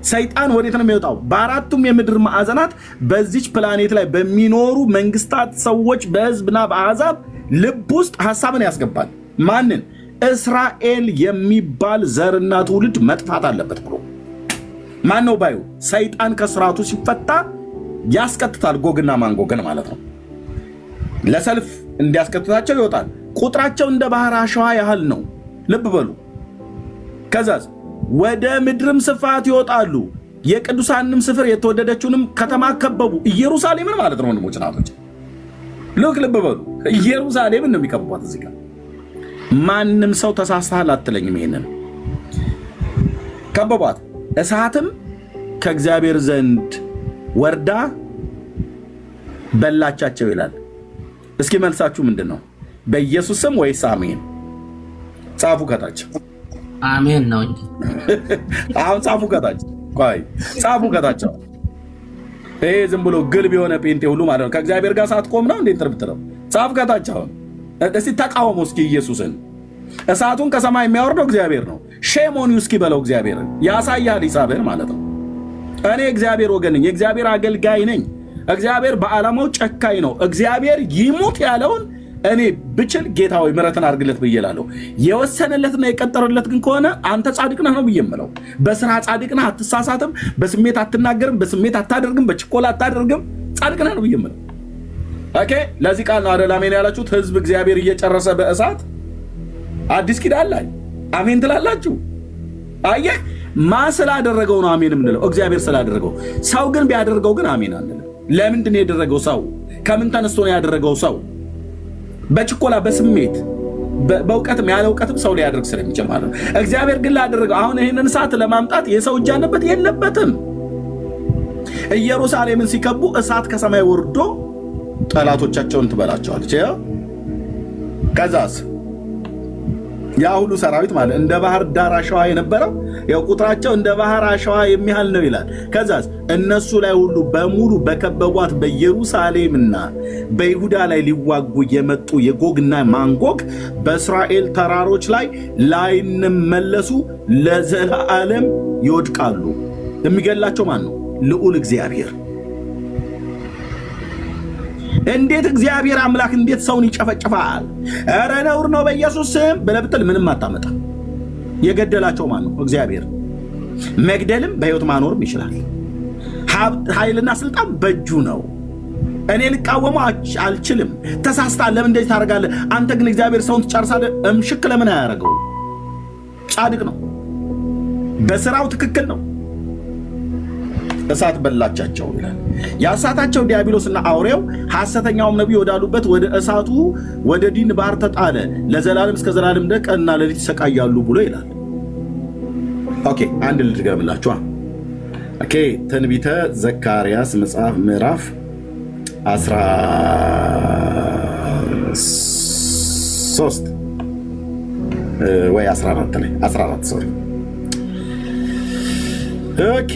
ሰይጣን ወዴት ነው የሚወጣው? በአራቱም የምድር ማዕዘናት በዚች ፕላኔት ላይ በሚኖሩ መንግስታት፣ ሰዎች፣ በህዝብና በአሕዛብ ልብ ውስጥ ሐሳብን ያስገባል። ማንን? እስራኤል የሚባል ዘርና ትውልድ መጥፋት አለበት ብሎ ማን ነው ባዩ? ሰይጣን ከስራቱ ሲፈታ ያስቀጥታል። ጎግና ማንጎግን ማለት ነው። ለሰልፍ እንዲያስከትታቸው ይወጣል። ቁጥራቸው እንደ ባህር አሸዋ ያህል ነው። ልብ በሉ። ከዛስ ወደ ምድርም ስፋት ይወጣሉ፣ የቅዱሳንም ስፍር የተወደደችውንም ከተማ ከበቡ። ኢየሩሳሌምን ማለት ነው ወንድሞች ናቶች። ልብ በሉ። ኢየሩሳሌምን ነው የሚከቧት። እዚህ ጋር ማንም ሰው ተሳስተሃል አትለኝም። ይሄንን ከበቧት። እሳትም ከእግዚአብሔር ዘንድ ወርዳ በላቻቸው ይላል። እስኪ መልሳችሁ ምንድን ነው? በኢየሱስ ስም ወይስ አሜን? ጻፉ ከታች አሜን ነው እንጂ አሁን ጻፉ ከታች ቆይ ጻፉ ከታች። ይሄ ዝም ብሎ ግልብ የሆነ ጴንጤ ሁሉ ማለት ነው ከእግዚአብሔር ጋር ሳትቆም ነው እንዴ እንትርብትለው? ጻፍ ከታች። አሁን እስቲ ተቃወሙ እስኪ ኢየሱስን። እሳቱን ከሰማይ የሚያወርደው እግዚአብሔር ነው። ሼሞኒ እስኪ በለው እግዚአብሔርን ያሳያል። ሂሳብህን ማለት ነው። እኔ እግዚአብሔር ወገን ነኝ፣ የእግዚአብሔር አገልጋይ ነኝ። እግዚአብሔር በዓላማው ጨካኝ ነው። እግዚአብሔር ይሙት ያለውን እኔ ብችል ጌታ ሆይ ምሕረትን አድርግለት ብዬ እላለሁ። የወሰነለትና የቀጠረለት ግን ከሆነ አንተ ጻድቅ ነህ ነው ብዬ የምለው። በስራ ጻድቅ ነህ፣ አትሳሳትም፣ በስሜት አትናገርም፣ በስሜት አታደርግም፣ በችኮላ አታደርግም፣ ጻድቅ ነህ ነው ብዬ የምለው። ኦኬ፣ ለዚህ ቃል ነው አይደል አሜን ያላችሁት? ህዝብ እግዚአብሔር እየጨረሰ በእሳት አዲስ ኪዳን ላይ አሜን ትላላችሁ። አየህ፣ ማን ስላደረገው ነው አሜን የምንለው? እግዚአብሔር ስላደረገው። ሰው ግን ቢያደርገው ግን አሜን አንልም። ለምንድን ነው የደረገው? ሰው ከምን ተነስቶ ነው ያደረገው? ሰው በችኮላ በስሜት በእውቀትም ያለ እውቀትም ሰው ሊያደርግ ስለሚችል ማለት ነው። እግዚአብሔር ግን ላደረገው አሁን ይህንን እሳት ለማምጣት የሰው እጅ አለበት የለበትም? ኢየሩሳሌምን ሲከቡ እሳት ከሰማይ ወርዶ ጠላቶቻቸውን ትበላቸዋለች። ከዛስ ያ ሁሉ ሰራዊት ማለት እንደ ባህር ዳር አሸዋ የነበረው ያው ቁጥራቸው እንደ ባህር አሸዋ የሚያህል ነው ይላል። ከዛስ እነሱ ላይ ሁሉ በሙሉ በከበቧት በኢየሩሳሌምና በይሁዳ ላይ ሊዋጉ የመጡ የጎግና ማንጎግ በእስራኤል ተራሮች ላይ ላይመለሱ ለዘላለም ይወድቃሉ። የሚገላቸው ማን ነው? ልዑል እግዚአብሔር። እንዴት እግዚአብሔር አምላክ እንዴት ሰውን ይጨፈጭፋል? ኧረ ነውር ነው በኢየሱስ ስም ብለህ ብትል ምንም አታመጣ። የገደላቸው ማን ነው? እግዚአብሔር። መግደልም በሕይወት ማኖርም ይችላል። ኃይልና ስልጣን በእጁ ነው። እኔ ልቃወመው አልችልም። ተሳስታል፣ ለምን እንደዚህ ታደርጋለህ? አንተ ግን እግዚአብሔር ሰውን ትጨርሳለህ። እምሽክ ለምን አያደርገው? ጻድቅ ነው፣ በስራው ትክክል ነው። እሳት በላቻቸው ይላል። የእሳታቸው ዲያብሎስና አውሬው ሐሰተኛውም ነቢይ ወዳሉበት ወደ እሳቱ ወደ ዲን ባህር ተጣለ፣ ለዘላለም እስከ ዘላለም ቀንና ሌሊት ይሰቃያሉ ብሎ ይላል። ኦኬ፣ አንድ ልድገምላችኋ። ኦኬ፣ ትንቢተ ዘካርያስ መጽሐፍ ምዕራፍ 13 ወይ 14 ላይ 14 ሶሪ። ኦኬ